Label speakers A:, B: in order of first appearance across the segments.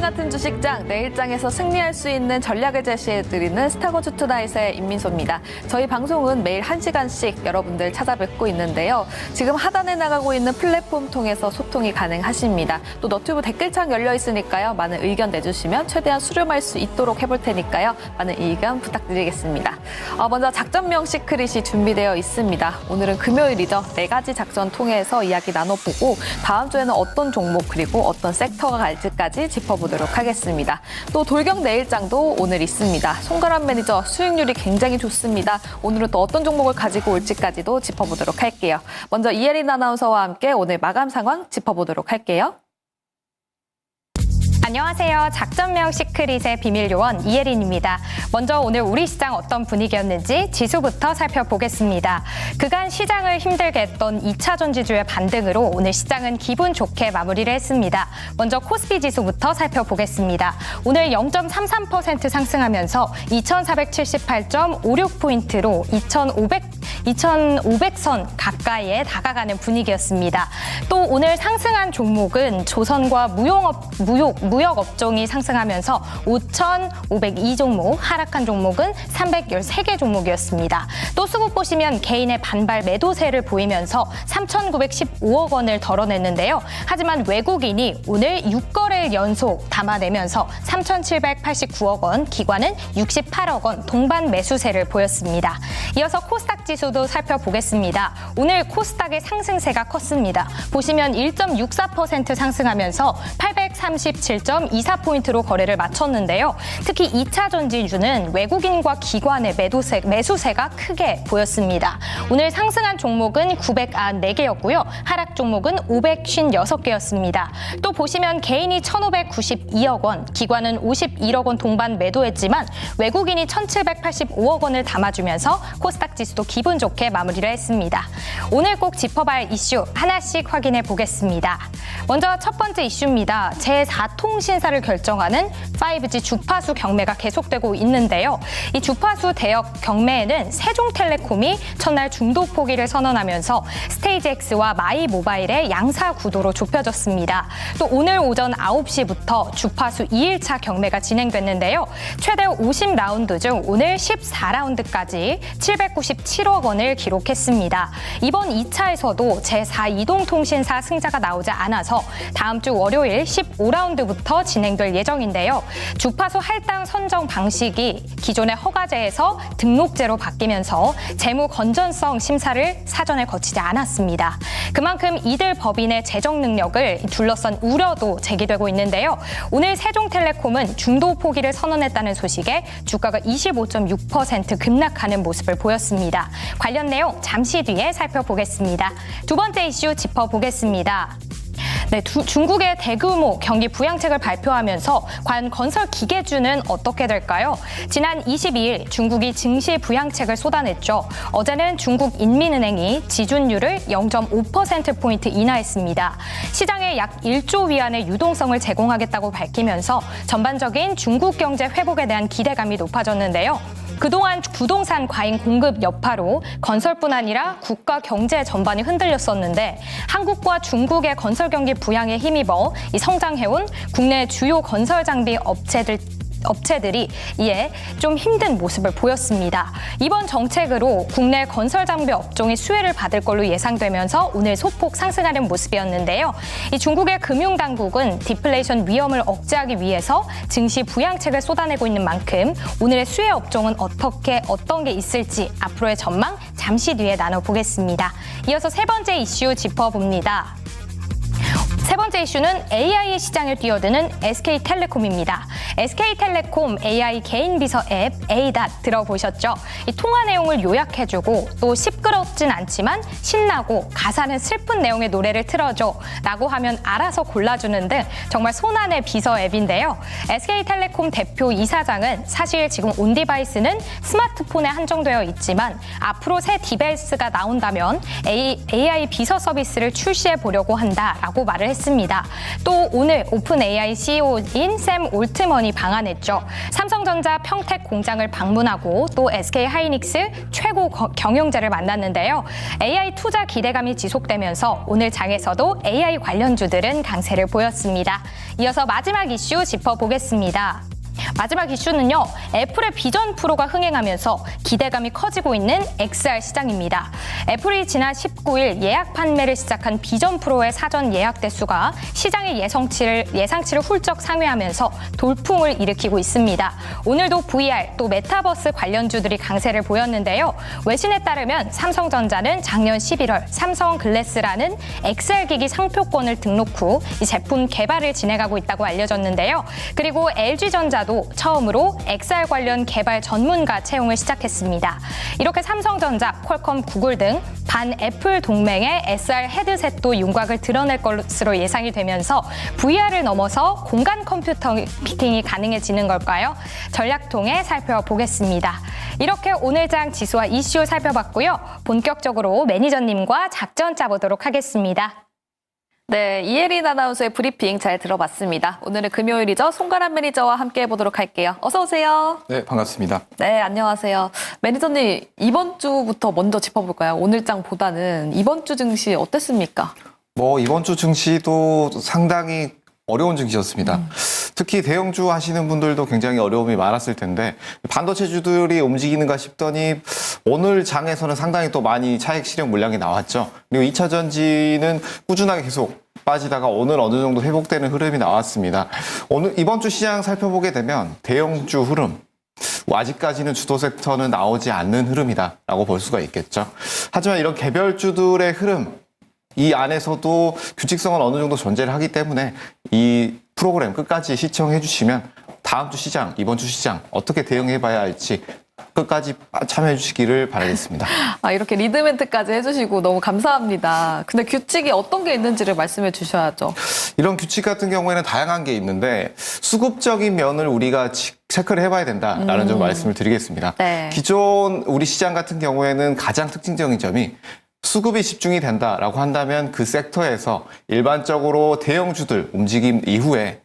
A: 같은 주식장, 내일장에서 승리할 수 있는 전략을 제시해드리는 스타고즈 투나잇의 임민소입니다. 저희 방송은 매일 1시간씩 여러분들 찾아뵙고 있는데요. 지금 하단에 나가고 있는 플랫폼 통해서 소통이 가능하십니다. 또 너튜브 댓글창 열려 있으니까요. 많은 의견 내주시면 최대한 수렴할 수 있도록 해볼 테니까요. 많은 의견 부탁드리겠습니다. 먼저 작전명 시크릿이 준비되어 있습니다. 오늘은 금요일이죠. 4가지 작전 통해서 이야기 나눠보고 다음 주에는 어떤 종목 그리고 어떤 섹터가 갈지까지 짚어보도록 하겠습니다. 또 돌격 내일장도 오늘 있습니다. 송가람 매니저 수익률이 굉장히 좋습니다. 오늘은 또 어떤 종목을 가지고 올지까지도 짚어보도록 할게요. 먼저 이혜린 아나운서와 함께 오늘 마감 상황 짚어보도록 할게요.
B: 안녕하세요. 작전명 시크릿의 비밀 요원 이혜린입니다. 먼저 오늘 우리 시장 어떤 분위기였는지 지수부터 살펴보겠습니다. 그간 시장을 힘들게 했던 2차 전지주의 반등으로 오늘 시장은 기분 좋게 마무리를 했습니다. 먼저 코스피 지수부터 살펴보겠습니다. 오늘 0.33% 상승하면서 2478.56포인트로 2500선 가까이에 다가가는 분위기였습니다. 또 오늘 상승한 종목은 조선과 무역 업종이 상승하면서 5,502종목, 하락한 종목은 313개 종목이었습니다. 또 수급 보시면 개인의 반발 매도세를 보이면서 3,915억 원을 덜어냈는데요. 하지만 외국인이 오늘 6거래일 연속 담아내면서 3,789억 원, 기관은 68억 원 동반 매수세를 보였습니다. 이어서 코스닥 지수도 살펴보겠습니다. 오늘 코스닥의 상승세가 컸습니다. 보시면 1.64% 상승하면서 837.24포인트로 거래를 마쳤는데요. 특히 2차 전지주는 외국인과 기관의 매수세가 크게 보였습니다. 오늘 상승한 종목은 994개였고요. 하락 종목은 556개였습니다. 또 보시면 개인이 1,592억 원, 기관은 51억 원 동반 매도했지만 외국인이 1,785억 원을 담아주면서 코스닥 지수도 기분 좋게 마무리를 했습니다. 오늘 꼭 짚어봐야 할 이슈 하나씩 확인해 보겠습니다. 먼저 첫 번째 이슈입니다. 제4통신사를 결정하는 5G 주파수 경매가 계속되고 있는데요. 이 주파수 대역 경매에는 세종텔레콤이 첫날 중도 포기를 선언하면서 스테이지X와 마이모바일의 양사 구도로 좁혀졌습니다. 또 오늘 오전 9시부터 주파수 2일차 경매가 진행됐는데요. 최대 50라운드 중 오늘 14라운드까지 797억 원을 기록했습니다. 이번 2차에서도 제4이동통신사 승자가 나오지 않아서 다음 주 월요일 15라운드부터 진행될 예정인데요. 주파수 할당 선정 방식이 기존의 허가제에서 등록제로 바뀌면서 재무 건전성 심사를 사전에 거치지 않았습니다. 그만큼 이들 법인의 재정 능력을 둘러싼 우려도 제기되고 있는데요. 오늘 세종텔레콤은 중도 포기를 선언했다는 소식에 주가가 25.6% 급락하는 모습을 보였습니다. 관련 내용 잠시 뒤에 살펴보겠습니다. 두 번째 이슈 짚어보겠습니다. 네, 중국의 대규모 경기 부양책을 발표하면서 과연 건설 기계주는 어떻게 될까요? 지난 22일 중국이 증시 부양책을 쏟아냈죠. 어제는 중국 인민은행이 지준율을 0.5%포인트 인하했습니다. 시장에 약 1조 위안의 유동성을 제공하겠다고 밝히면서 전반적인 중국 경제 회복에 대한 기대감이 높아졌는데요. 그동안 부동산 과잉 공급 여파로 건설뿐 아니라 국가 경제 전반이 흔들렸었는데 한국과 중국의 건설 경기 부양에 힘입어 성장해온 국내 주요 건설 장비 업체들이 이에 좀 힘든 모습을 보였습니다. 이번 정책으로 국내 건설 장비 업종이 수혜를 받을 걸로 예상되면서 오늘 소폭 상승하는 모습이었는데요. 이 중국의 금융당국은 디플레이션 위험을 억제하기 위해서 증시 부양책을 쏟아내고 있는 만큼 오늘의 수혜 업종은 어떤 게 있을지 앞으로의 전망 잠시 뒤에 나눠보겠습니다. 이어서 세 번째 이슈 짚어봅니다. 세 번째 이슈는 AI 시장을 뛰어드는 SK텔레콤입니다. SK텔레콤 AI 개인 비서 앱 ADAT 들어보셨죠? 이 통화 내용을 요약해주고 또 시끄럽진 않지만 신나고 가사는 슬픈 내용의 노래를 틀어줘 라고 하면 알아서 골라주는 등 정말 손안의 비서 앱인데요. SK텔레콤 대표 이사장은 사실 지금 온디바이스는 스마트폰에 한정되어 있지만 앞으로 새 디바이스가 나온다면 AI 비서 서비스를 출시해 보려고 한다라고 말을 했습니다. 했습니다. 또 오늘 오픈 AI CEO인 샘 올트먼이 방한했죠. 삼성전자 평택 공장을 방문하고 또 SK 하이닉스 최고 경영자를 만났는데요. AI 투자 기대감이 지속되면서 오늘 장에서도 AI 관련주들은 강세를 보였습니다. 이어서 마지막 이슈 짚어보겠습니다. 마지막 이슈는요, 애플의 비전 프로가 흥행하면서 기대감이 커지고 있는 XR 시장입니다. 애플이 지난 19일 예약 판매를 시작한 비전 프로의 사전 예약 대수가 시장의 예상치를 훌쩍 상회하면서 돌풍을 일으키고 있습니다. 오늘도 VR 또 메타버스 관련주들이 강세를 보였는데요. 외신에 따르면 삼성전자는 작년 11월 삼성 글래스라는 XR 기기 상표권을 등록 후 이 제품 개발을 진행하고 있다고 알려졌는데요. 그리고 LG전자도 처음으로 XR 관련 개발 전문가 채용을 시작했습니다. 이렇게 삼성전자, 퀄컴, 구글 등 반 애플 동맹의 SR 헤드셋도 윤곽을 드러낼 것으로 예상이 되면서 VR을 넘어서 공간 컴퓨팅이 가능해지는 걸까요? 전략통에 살펴보겠습니다. 이렇게 오늘장 지수와 이슈 살펴봤고요. 본격적으로 매니저님과 작전 짜보도록 하겠습니다.
A: 네, 이혜린 아나운서의 브리핑 잘 들어봤습니다. 오늘은 금요일이죠. 송가람 매니저와 함께 해보도록 할게요. 어서 오세요.
C: 네, 반갑습니다.
A: 네, 안녕하세요. 매니저님, 이번 주부터 먼저 짚어볼까요? 오늘장보다는 이번 주 증시 어땠습니까?
C: 이번 주 증시도 상당히 어려운 증시였습니다. 특히 대형주 하시는 분들도 굉장히 어려움이 많았을 텐데 반도체주들이 움직이는가 싶더니 오늘 장에서는 상당히 또 많이 차익 실현 물량이 나왔죠. 그리고 2차 전지는 꾸준하게 계속 빠지다가 오늘 어느 정도 회복되는 흐름이 나왔습니다. 이번 주 시장 살펴보게 되면 대형주 흐름, 아직까지는 주도 섹터는 나오지 않는 흐름이다라고 볼 수가 있겠죠. 하지만 이런 개별주들의 흐름, 이 안에서도 규칙성은 어느 정도 존재를 하기 때문에 이 프로그램 끝까지 시청해 주시면 다음 주 시장, 이번 주 시장 어떻게 대응해 봐야 할지 끝까지 참여해 주시기를 바라겠습니다.
A: 이렇게 리드멘트까지 해주시고 너무 감사합니다. 근데 규칙이 어떤 게 있는지를 말씀해 주셔야죠.
C: 이런 규칙 같은 경우에는 다양한 게 있는데 수급적인 면을 우리가 체크를 해봐야 된다라는 점 말씀을 드리겠습니다.
A: 네.
C: 기존 우리 시장 같은 경우에는 가장 특징적인 점이 수급이 집중이 된다라고 한다면 그 섹터에서 일반적으로 대형주들 움직임 이후에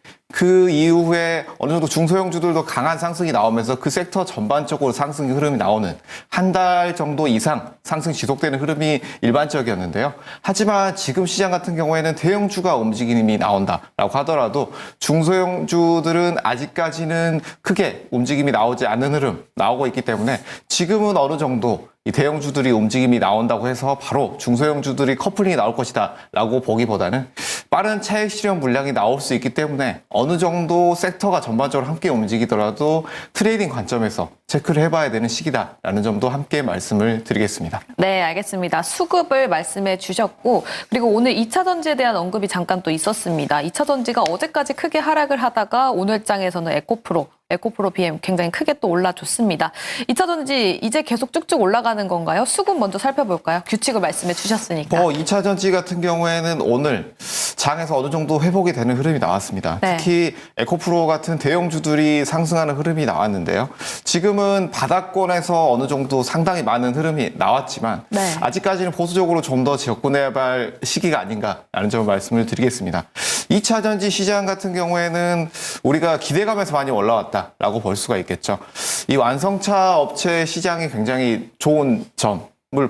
C: 어느 정도 중소형주들도 강한 상승이 나오면서 그 섹터 전반적으로 상승 흐름이 나오는 한 달 정도 이상 상승 지속되는 흐름이 일반적이었는데요. 하지만 지금 시장 같은 경우에는 대형주가 움직임이 나온다라고 하더라도 중소형주들은 아직까지는 크게 움직임이 나오지 않는 흐름 나오고 있기 때문에 지금은 어느 정도 이 대형주들이 움직임이 나온다고 해서 바로 중소형주들이 커플링이 나올 것이다 라고 보기보다는 빠른 차익 실현 물량이 나올 수 있기 때문에 어느 정도 섹터가 전반적으로 함께 움직이더라도 트레이딩 관점에서 체크를 해봐야 되는 시기다라는 점도 함께 말씀을 드리겠습니다.
A: 네, 알겠습니다. 수급을 말씀해 주셨고 그리고 오늘 2차 전지에 대한 언급이 잠깐 또 있었습니다. 2차 전지가 어제까지 크게 하락을 하다가 오늘장에서는 에코프로 BM 굉장히 크게 또 올라줬습니다. 2차 전지 이제 계속 쭉쭉 올라가는 건가요? 수급 먼저 살펴볼까요? 규칙을 말씀해 주셨으니까.
C: 2차 전지 같은 경우에는 오늘 장에서 어느 정도 회복이 되는 흐름이 나왔습니다.
A: 네.
C: 특히 에코프로 같은 대형주들이 상승하는 흐름이 나왔는데요. 지금은 바닥권에서 어느 정도 상당히 많은 흐름이 나왔지만
A: 네.
C: 아직까지는 보수적으로 좀 더 접근해야 할 시기가 아닌가라는 점을 말씀을 드리겠습니다. 2차 전지 시장 같은 경우에는 우리가 기대감에서 많이 올라왔다라고 볼 수가 있겠죠. 이 완성차 업체 시장이 굉장히 좋은 점을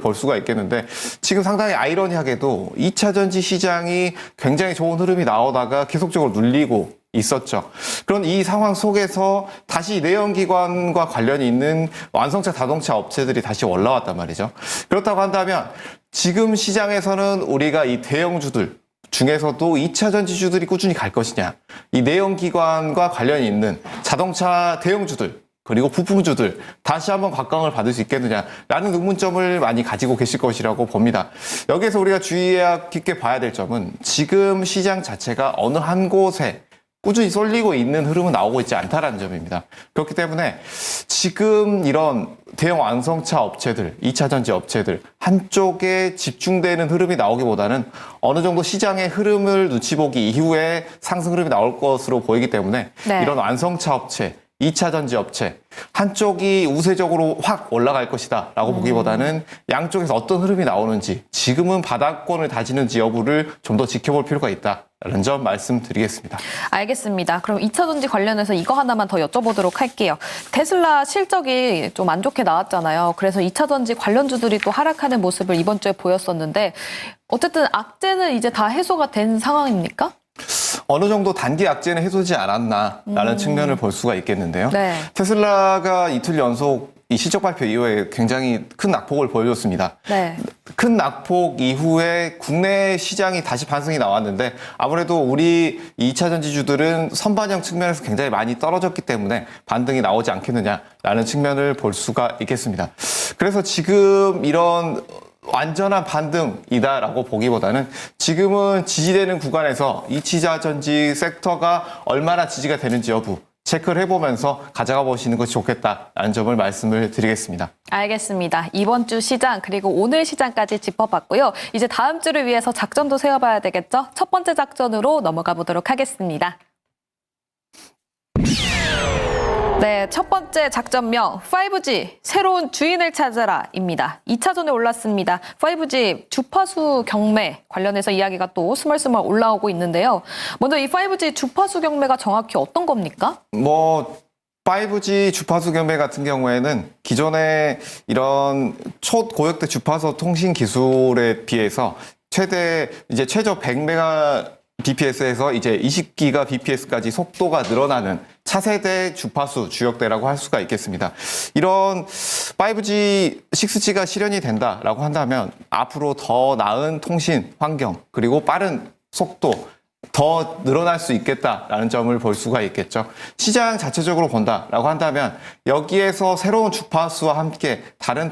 C: 볼 수가 있겠는데 지금 상당히 아이러니하게도 2차 전지 시장이 굉장히 좋은 흐름이 나오다가 계속적으로 눌리고 있었죠. 그런 이 상황 속에서 다시 내연기관과 관련이 있는 완성차 자동차 업체들이 다시 올라왔단 말이죠. 그렇다고 한다면 지금 시장에서는 우리가 이 대형주들 중에서도 2차 전지주들이 꾸준히 갈 것이냐, 이 내연기관과 관련이 있는 자동차 대형주들 그리고 부품주들 다시 한번 각광을 받을 수 있겠느냐라는 의문점을 많이 가지고 계실 것이라고 봅니다. 여기에서 우리가 주의해야 깊게 봐야 될 점은 지금 시장 자체가 어느 한 곳에 꾸준히 쏠리고 있는 흐름은 나오고 있지 않다라는 점입니다. 그렇기 때문에 지금 이런 대형 완성차 업체들, 2차 전지 업체들 한쪽에 집중되는 흐름이 나오기보다는 어느 정도 시장의 흐름을 눈치 보기 이후에 상승 흐름이 나올 것으로 보이기 때문에
A: 네.
C: 이런 완성차 업체, 2차 전지 업체 한쪽이 우세적으로 확 올라갈 것이다라고 보기보다는 양쪽에서 어떤 흐름이 나오는지 지금은 바닥권을 다지는지 여부를 좀 더 지켜볼 필요가 있다라는 점 말씀드리겠습니다.
A: 알겠습니다. 그럼 2차 전지 관련해서 이거 하나만 더 여쭤보도록 할게요. 테슬라 실적이 좀 안 좋게 나왔잖아요. 그래서 2차 전지 관련주들이 또 하락하는 모습을 이번 주에 보였었는데 어쨌든 악재는 이제 다 해소가 된 상황입니까?
C: 어느 정도 단기 악재는 해소되지 않았나라는 측면을 볼 수가 있겠는데요.
A: 네.
C: 테슬라가 이틀 연속 이 실적 발표 이후에 굉장히 큰 낙폭을 보여줬습니다.
A: 네.
C: 큰 낙폭 이후에 국내 시장이 다시 반등이 나왔는데 아무래도 우리 2차 전지주들은 선반영 측면에서 굉장히 많이 떨어졌기 때문에 반등이 나오지 않겠느냐라는 측면을 볼 수가 있겠습니다. 그래서 지금 이런 완전한 반등이다라고 보기보다는 지금은 지지되는 구간에서 2차 전지 섹터가 얼마나 지지가 되는지 여부 체크를 해보면서 가져가 보시는 것이 좋겠다라는 점을 말씀을 드리겠습니다.
A: 알겠습니다. 이번 주 시장 그리고 오늘 시장까지 짚어봤고요. 이제 다음 주를 위해서 작전도 세워봐야 되겠죠? 첫 번째 작전으로 넘어가 보도록 하겠습니다. 네, 첫 번째 작전명 5G 새로운 주인을 찾아라입니다. 2차전에 올랐습니다. 5G 주파수 경매 관련해서 이야기가 또 스멀스멀 올라오고 있는데요. 먼저 이 5G 주파수 경매가 정확히 어떤 겁니까?
C: 5G 주파수 경매 같은 경우에는 기존의 이런 초고역대 주파수 통신 기술에 비해서 최저 100메가 bps에서 이제 20기가 bps까지 속도가 늘어나는 차세대 주파수 주역대라고 할 수가 있겠습니다. 이런 5G, 6G가 실현이 된다라고 한다면 앞으로 더 나은 통신 환경 그리고 빠른 속도 더 늘어날 수 있겠다라는 점을 볼 수가 있겠죠. 시장 자체적으로 본다라고 한다면 여기에서 새로운 주파수와 함께 다른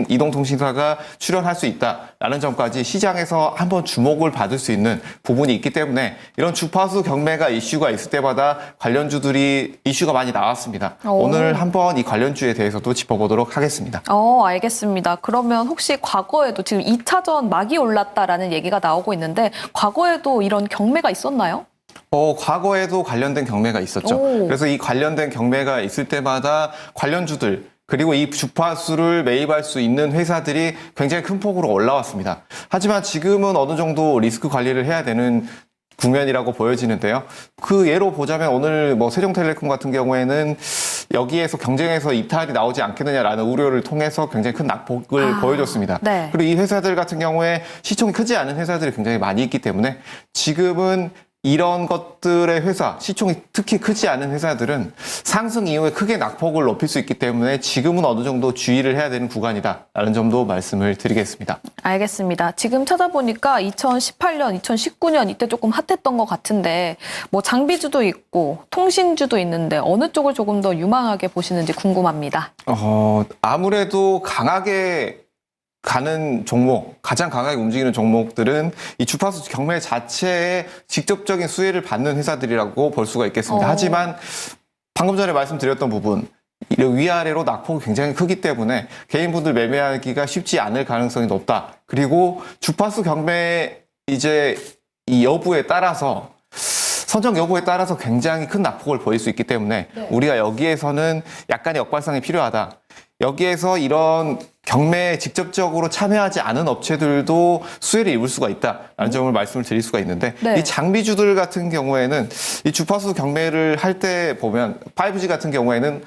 C: 이동통신사가 출현할 수 있다라는 점까지 시장에서 한번 주목을 받을 수 있는 부분이 있기 때문에 이런 주파수 경매가 이슈가 있을 때마다 관련주들이 이슈가 많이 나왔습니다. 오늘 한번 이 관련주에 대해서도 짚어보도록 하겠습니다.
A: 알겠습니다. 그러면 혹시 과거에도 지금 2차전 막이 올랐다라는 얘기가 나오고 있는데 과거에도 이런 경매가 있었나요?
C: 과거에도 관련된 경매가 있었죠. 그래서 이 관련된 경매가 있을 때마다 관련주들 그리고 이 주파수를 매입할 수 있는 회사들이 굉장히 큰 폭으로 올라왔습니다. 하지만 지금은 어느 정도 리스크 관리를 해야 되는 국면이라고 보여지는데요. 그 예로 보자면 오늘 세종텔레콤 같은 경우에는 여기에서 경쟁에서 이탈이 나오지 않겠느냐라는 우려를 통해서 굉장히 큰 낙폭을 보여줬습니다.
A: 네.
C: 그리고 이 회사들 같은 경우에 시총이 크지 않은 회사들이 굉장히 많이 있기 때문에 지금은 이런 것들의 회사, 시총이 특히 크지 않은 회사들은 상승 이후에 크게 낙폭을 높일 수 있기 때문에 지금은 어느 정도 주의를 해야 되는 구간이다라는 점도 말씀을 드리겠습니다.
A: 알겠습니다. 지금 찾아보니까 2018년, 2019년 이때 조금 핫했던 것 같은데 장비주도 있고 통신주도 있는데 어느 쪽을 조금 더 유망하게 보시는지 궁금합니다.
C: 아무래도 강하게 가는 종목, 가장 강하게 움직이는 종목들은 이 주파수 경매 자체에 직접적인 수혜를 받는 회사들이라고 볼 수가 있겠습니다. 하지만 방금 전에 말씀드렸던 부분, 위아래로 낙폭이 굉장히 크기 때문에 개인분들 매매하기가 쉽지 않을 가능성이 높다. 그리고 주파수 경매 이 여부에 따라서 선정 여부에 따라서 굉장히 큰 낙폭을 보일 수 있기 때문에 우리가 여기에서는 약간의 역발상이 필요하다. 여기에서 이런 경매에 직접적으로 참여하지 않은 업체들도 수혜를 입을 수가 있다라는 점을 말씀을 드릴 수가 있는데 이 장비주들 같은 경우에는 이 주파수 경매를 할 때 보면 5G 같은 경우에는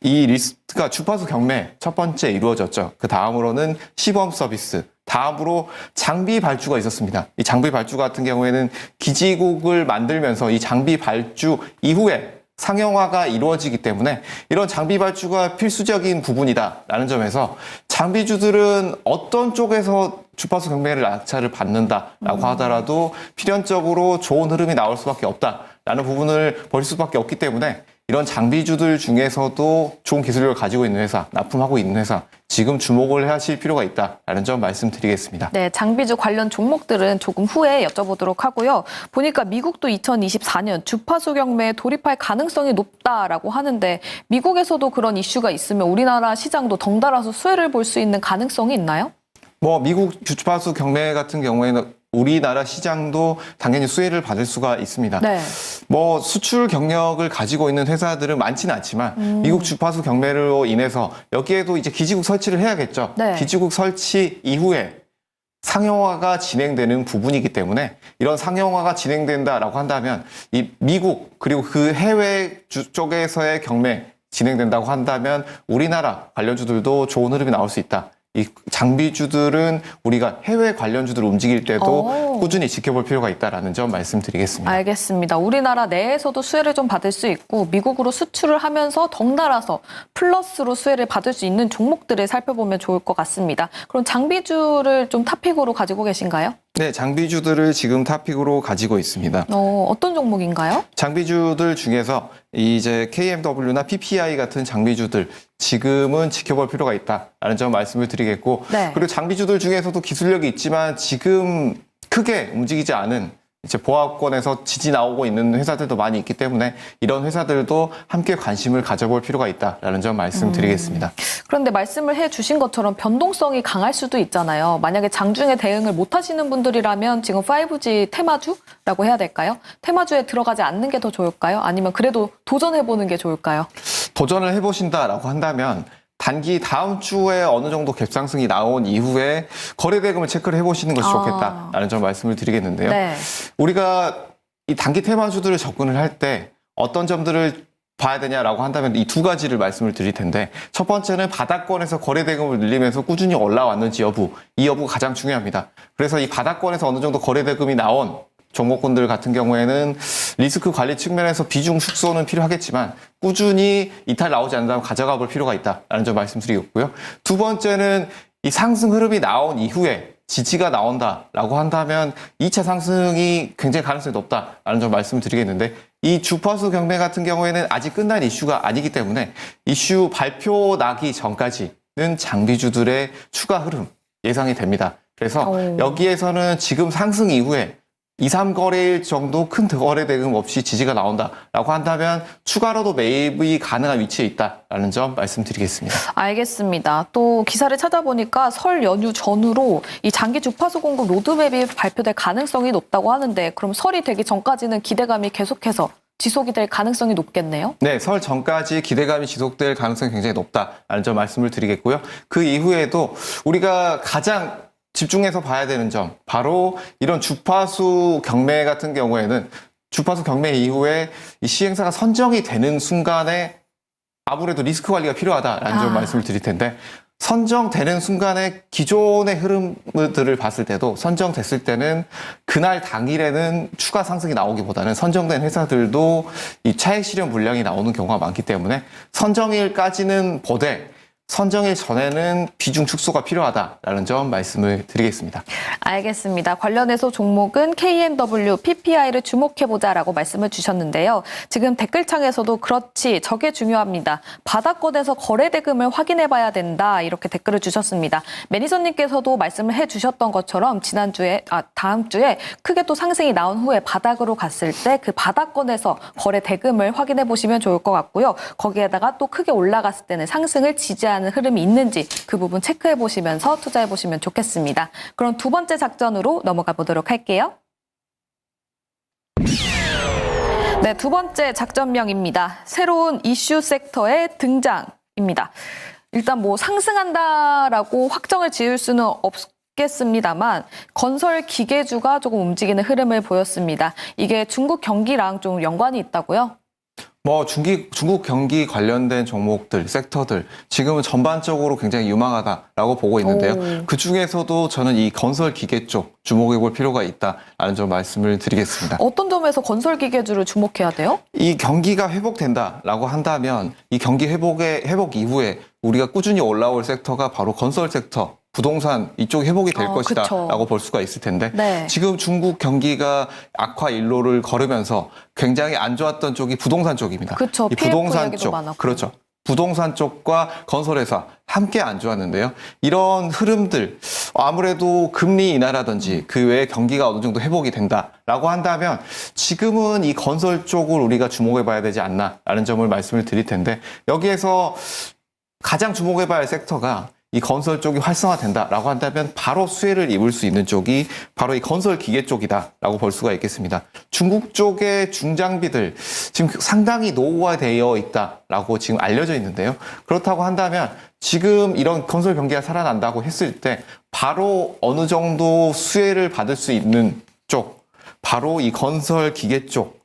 C: 이 리스트가 주파수 경매 첫 번째 이루어졌죠. 그 다음으로는 시범 서비스, 다음으로 장비 발주가 있었습니다. 이 장비 발주 같은 경우에는 기지국을 만들면서 이 장비 발주 이후에 상용화가 이루어지기 때문에 이런 장비 발주가 필수적인 부분이다라는 점에서 장비주들은 어떤 쪽에서 주파수 경매를 낙찰을 받는다라고 하더라도 필연적으로 좋은 흐름이 나올 수밖에 없다라는 부분을 볼 수밖에 없기 때문에 이런 장비주들 중에서도 좋은 기술력을 가지고 있는 회사, 납품하고 있는 회사, 지금 주목을 하실 필요가 있다라는 점 말씀드리겠습니다.
A: 네, 장비주 관련 종목들은 조금 후에 여쭤보도록 하고요. 보니까 미국도 2024년 주파수 경매에 돌입할 가능성이 높다라고 하는데 미국에서도 그런 이슈가 있으면 우리나라 시장도 덩달아서 수혜를 볼 수 있는 가능성이 있나요?
C: 미국 주파수 경매 같은 경우에는 우리나라 시장도 당연히 수혜를 받을 수가 있습니다.
A: 네.
C: 뭐 수출 경력을 가지고 있는 회사들은 많지는 않지만 미국 주파수 경매로 인해서 여기에도 이제 기지국 설치를 해야겠죠.
A: 네.
C: 기지국 설치 이후에 상용화가 진행되는 부분이기 때문에 이런 상용화가 진행된다라고 한다면 이 미국 그리고 그 해외 쪽에서의 경매 진행된다고 한다면 우리나라 관련주들도 좋은 흐름이 나올 수 있다. 이 장비주들은 우리가 해외 관련주들을 움직일 때도 꾸준히 지켜볼 필요가 있다라는 점 말씀드리겠습니다.
A: 알겠습니다. 우리나라 내에서도 수혜를 좀 받을 수 있고 미국으로 수출을 하면서 덩달아서 플러스로 수혜를 받을 수 있는 종목들을 살펴보면 좋을 것 같습니다. 그럼 장비주를 좀 탑픽으로 가지고 계신가요?
C: 네, 장비주들을 지금 탑픽으로 가지고 있습니다.
A: 어떤 종목인가요?
C: 장비주들 중에서 이제 KMW나 PPI 같은 장비주들 지금은 지켜볼 필요가 있다라는 점 말씀을 드리겠고
A: 네.
C: 그리고 장비주들 중에서도 기술력이 있지만 지금 크게 움직이지 않은 이제 보합권에서 지지 나오고 있는 회사들도 많이 있기 때문에 이런 회사들도 함께 관심을 가져볼 필요가 있다라는 점 말씀드리겠습니다.
A: 그런데 말씀을 해주신 것처럼 변동성이 강할 수도 있잖아요. 만약에 장중에 대응을 못 하시는 분들이라면 지금 5G 테마주라고 해야 될까요? 테마주에 들어가지 않는 게 더 좋을까요? 아니면 그래도 도전해보는 게 좋을까요?
C: 도전을 해보신다라고 한다면 단기 다음 주에 어느 정도 갭상승이 나온 이후에 거래 대금을 체크를 해보시는 것이 좋겠다라는 점 말씀을 드리겠는데요.
A: 네.
C: 우리가 이 단기 테마주들을 접근을 할 때 어떤 점들을 봐야 되냐라고 한다면 이 두 가지를 말씀을 드릴 텐데 첫 번째는 바닥권에서 거래 대금을 늘리면서 꾸준히 올라왔는지 여부, 이 여부가 가장 중요합니다. 그래서 이 바닥권에서 어느 정도 거래 대금이 나온 종목군들 같은 경우에는 리스크 관리 측면에서 비중 축소는 필요하겠지만 꾸준히 이탈 나오지 않는다면 가져가 볼 필요가 있다라는 점 말씀드리겠고요. 두 번째는 이 상승 흐름이 나온 이후에 지지가 나온다라고 한다면 2차 상승이 굉장히 가능성이 높다라는 점 말씀드리겠는데 이 주파수 경매 같은 경우에는 아직 끝난 이슈가 아니기 때문에 이슈 발표 나기 전까지는 장비주들의 추가 흐름 예상이 됩니다. 그래서 여기에서는 지금 상승 이후에 2, 3거래일 정도 큰 거래 대금 없이 지지가 나온다라고 한다면 추가로도 매입이 가능한 위치에 있다라는 점 말씀드리겠습니다.
A: 알겠습니다. 또 기사를 찾아보니까 설 연휴 전후로 이 장기 주파수 공급 로드맵이 발표될 가능성이 높다고 하는데 그럼 설이 되기 전까지는 기대감이 계속해서 지속이 될 가능성이 높겠네요?
C: 네, 설 전까지 기대감이 지속될 가능성이 굉장히 높다라는 점 말씀을 드리겠고요. 그 이후에도 우리가 가장 집중해서 봐야 되는 점, 바로 이런 주파수 경매 같은 경우에는 주파수 경매 이후에 이 시행사가 선정이 되는 순간에 아무래도 리스크 관리가 필요하다라는 점 말씀을 드릴 텐데 선정되는 순간에 기존의 흐름들을 봤을 때도 선정됐을 때는 그날 당일에는 추가 상승이 나오기보다는 선정된 회사들도 이 차액 실현 물량이 나오는 경우가 많기 때문에 선정일까지는 보되 선정일 전에는 비중 축소가 필요하다라는 점 말씀을 드리겠습니다.
A: 알겠습니다. 관련해서 종목은 KMW, PPI를 주목해보자라고 말씀을 주셨는데요. 지금 댓글창에서도 그렇지, 저게 중요합니다. 바닥권에서 거래 대금을 확인해봐야 된다. 이렇게 댓글을 주셨습니다. 매니저님께서도 말씀을 해주셨던 것처럼 다음 주에 크게 또 상승이 나온 후에 바닥으로 갔을 때 그 바닥권에서 거래 대금을 확인해보시면 좋을 것 같고요. 거기에다가 또 크게 올라갔을 때는 상승을 지지하는 흐름이 있는지 그 부분 체크해 보시면서 투자해 보시면 좋겠습니다. 그럼 두 번째 작전으로 넘어가 보도록 할게요. 네, 두 번째 작전명입니다. 새로운 이슈 섹터의 등장입니다. 일단 뭐 상승한다라고 확정을 지을 수는 없겠습니다만 건설 기계주가 조금 움직이는 흐름을 보였습니다. 이게 중국 경기랑 좀 연관이 있다고요?
C: 뭐 중국 경기 관련된 종목들, 섹터들 지금은 전반적으로 굉장히 유망하다라고 보고 있는데요. 그 중에서도 저는 이 건설 기계 쪽 주목해 볼 필요가 있다라는 점 말씀을 드리겠습니다.
A: 어떤 점에서 건설 기계주를 주목해야 돼요?
C: 이 경기가 회복된다라고 한다면 이 경기 회복 이후에 우리가 꾸준히 올라올 섹터가 바로 건설 섹터, 부동산 이쪽 회복이 될 것이다 라고 볼 수가 있을 텐데
A: 네.
C: 지금 중국 경기가 악화 일로를 걸으면서 굉장히 안 좋았던 쪽이 부동산 쪽입니다.
A: 그쵸.
C: 이 부동산 쪽,
A: 많았고.
C: 그렇죠. 부동산 쪽과 건설회사 함께 안 좋았는데요. 이런 흐름들 아무래도 금리 인하라든지 그 외에 경기가 어느 정도 회복이 된다라고 한다면 지금은 이 건설 쪽을 우리가 주목해 봐야 되지 않나라는 점을 말씀을 드릴 텐데 여기에서 가장 주목해 봐야 할 섹터가 이 건설 쪽이 활성화된다라고 한다면 바로 수혜를 입을 수 있는 쪽이 바로 이 건설 기계 쪽이다라고 볼 수가 있겠습니다. 중국 쪽의 중장비들 지금 상당히 노후화되어 있다라고 지금 알려져 있는데요. 그렇다고 한다면 지금 이런 건설 경기가 살아난다고 했을 때 바로 어느 정도 수혜를 받을 수 있는 쪽, 바로 이 건설 기계 쪽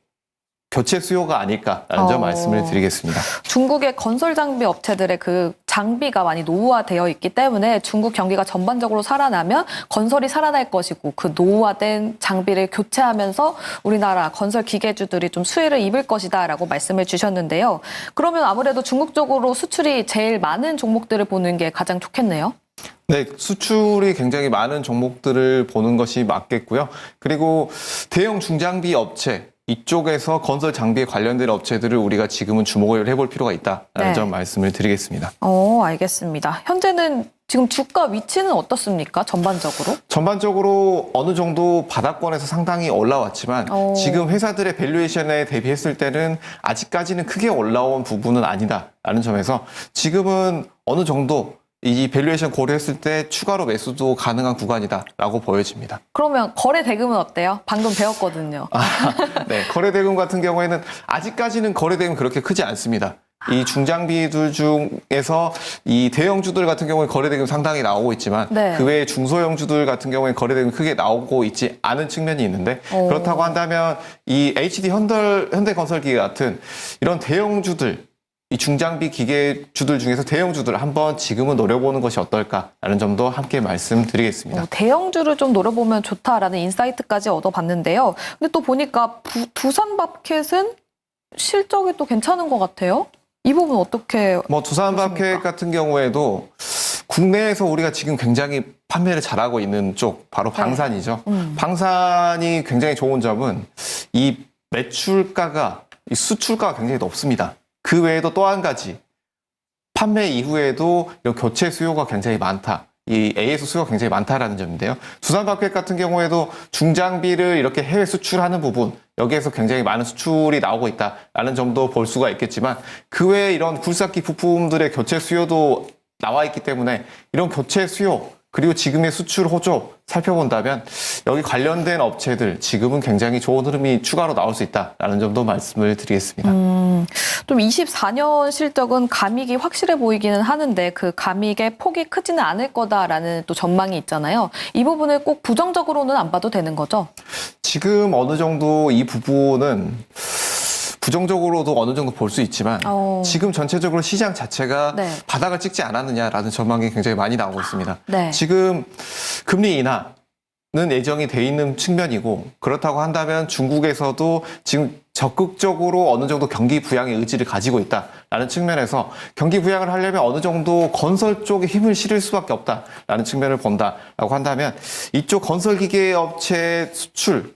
C: 교체 수요가 아닐까라는 점 말씀을 드리겠습니다.
A: 중국의 건설 장비 업체들의 그 장비가 많이 노후화되어 있기 때문에 중국 경기가 전반적으로 살아나면 건설이 살아날 것이고 그 노후화된 장비를 교체하면서 우리나라 건설 기계주들이 좀 수혜를 입을 것이다라고 말씀을 주셨는데요. 그러면 아무래도 중국 쪽으로 수출이 제일 많은 종목들을 보는 게 가장 좋겠네요.
C: 네, 수출이 굉장히 많은 종목들을 보는 것이 맞겠고요. 그리고 대형 중장비 업체 이쪽에서 건설 장비에 관련된 업체들을 우리가 지금은 주목을 해볼 필요가 있다라는
A: 네.
C: 점 말씀을 드리겠습니다.
A: 알겠습니다. 현재는 지금 주가 위치는 어떻습니까? 전반적으로?
C: 전반적으로 어느 정도 바닥권에서 상당히 올라왔지만 지금 회사들의 밸류에이션에 대비했을 때는 아직까지는 크게 올라온 부분은 아니다라는 점에서 지금은 어느 정도 이 밸류에이션 고려했을 때 추가로 매수도 가능한 구간이다라고 보여집니다.
A: 그러면 거래 대금은 어때요? 방금 배웠거든요.
C: 네, 거래 대금 같은 경우에는 아직까지는 거래 대금 그렇게 크지 않습니다. 이 중장비들 중에서 이 대형주들 같은 경우에 거래 대금 상당히 나오고 있지만
A: 네.
C: 그 외에 중소형주들 같은 경우에 거래 대금 크게 나오고 있지 않은 측면이 있는데 그렇다고 한다면 이 HD 현대건설기계 같은 이런 대형주들 이 중장비 기계주들 중에서 대형주들 한번 지금은 노려보는 것이 어떨까라는 점도 함께 말씀드리겠습니다.
A: 대형주를 좀 노려보면 좋다라는 인사이트까지 얻어봤는데요. 근데 또 보니까 두산밥켓은 실적이 또 괜찮은 것 같아요. 이 부분 어떻게
C: 두산밥켓 같은 경우에도 국내에서 우리가 지금 굉장히 판매를 잘하고 있는 쪽 바로 방산이죠. 방산이 굉장히 좋은 점은 이 매출가가 이 수출가가 굉장히 높습니다. 그 외에도 또 한 가지 판매 이후에도 이 교체 수요가 굉장히 많다. 이 AS 수요가 굉장히 많다라는 점인데요. 두산밥켓 같은 경우에도 중장비를 이렇게 해외 수출하는 부분 여기에서 굉장히 많은 수출이 나오고 있다라는 점도 볼 수가 있겠지만 그 외에 이런 굴삭기 부품들의 교체 수요도 나와 있기 때문에 이런 교체 수요 그리고 지금의 수출 호조 살펴본다면 여기 관련된 업체들 지금은 굉장히 좋은 흐름이 추가로 나올 수 있다라는 점도 말씀을 드리겠습니다.
A: 좀 24년 실적은 감익이 확실해 보이기는 하는데 그 감익의 폭이 크지는 않을 거다라는 또 전망이 있잖아요. 이 부분을 꼭 부정적으로는 안 봐도 되는 거죠?
C: 지금 어느 정도 이 부분은 부정적으로도 어느 정도 볼 수 있지만 지금 전체적으로 시장 자체가
A: 네.
C: 바닥을 찍지 않았느냐라는 전망이 굉장히 많이 나오고 있습니다.
A: 네.
C: 지금 금리 인하는 예정이 돼 있는 측면이고 그렇다고 한다면 중국에서도 지금 적극적으로 어느 정도 경기 부양의 의지를 가지고 있다라는 측면에서 경기 부양을 하려면 어느 정도 건설 쪽에 힘을 실을 수밖에 없다라는 측면을 본다라고 한다면 이쪽 건설기계 업체 수출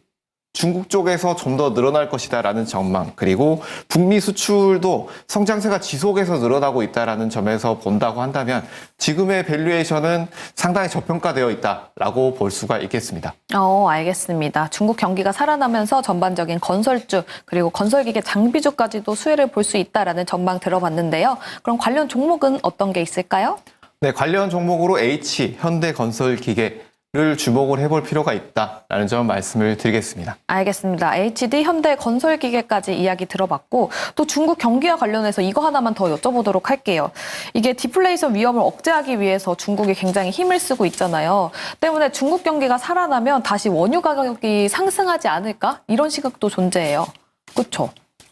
C: 중국 쪽에서 좀 더 늘어날 것이다라는 전망 그리고 북미 수출도 성장세가 지속해서 늘어나고 있다라는 점에서 본다고 한다면 지금의 밸류에이션은 상당히 저평가되어 있다라고 볼 수가 있겠습니다.
A: 알겠습니다. 중국 경기가 살아나면서 전반적인 건설주 그리고 건설기계 장비주까지도 수혜를 볼 수 있다라는 전망 들어봤는데요. 그럼 관련 종목은 어떤 게 있을까요?
C: 네, 관련 종목으로 H 현대건설기계 를 주목을 해볼 필요가 있다라는 점 말씀을 드리겠습니다.
A: 알겠습니다. HD 현대건설기계까지 이야기 들어봤고 또 중국 경기와 관련해서 이거 하나만 더 여쭤보도록 할게요. 이게 디플레이션 위험을 억제하기 위해서 중국이 굉장히 힘을 쓰고 있잖아요. 때문에 중국 경기가 살아나면 다시 원유 가격이 상승하지 않을까? 이런 시각도 존재해요. 그렇죠?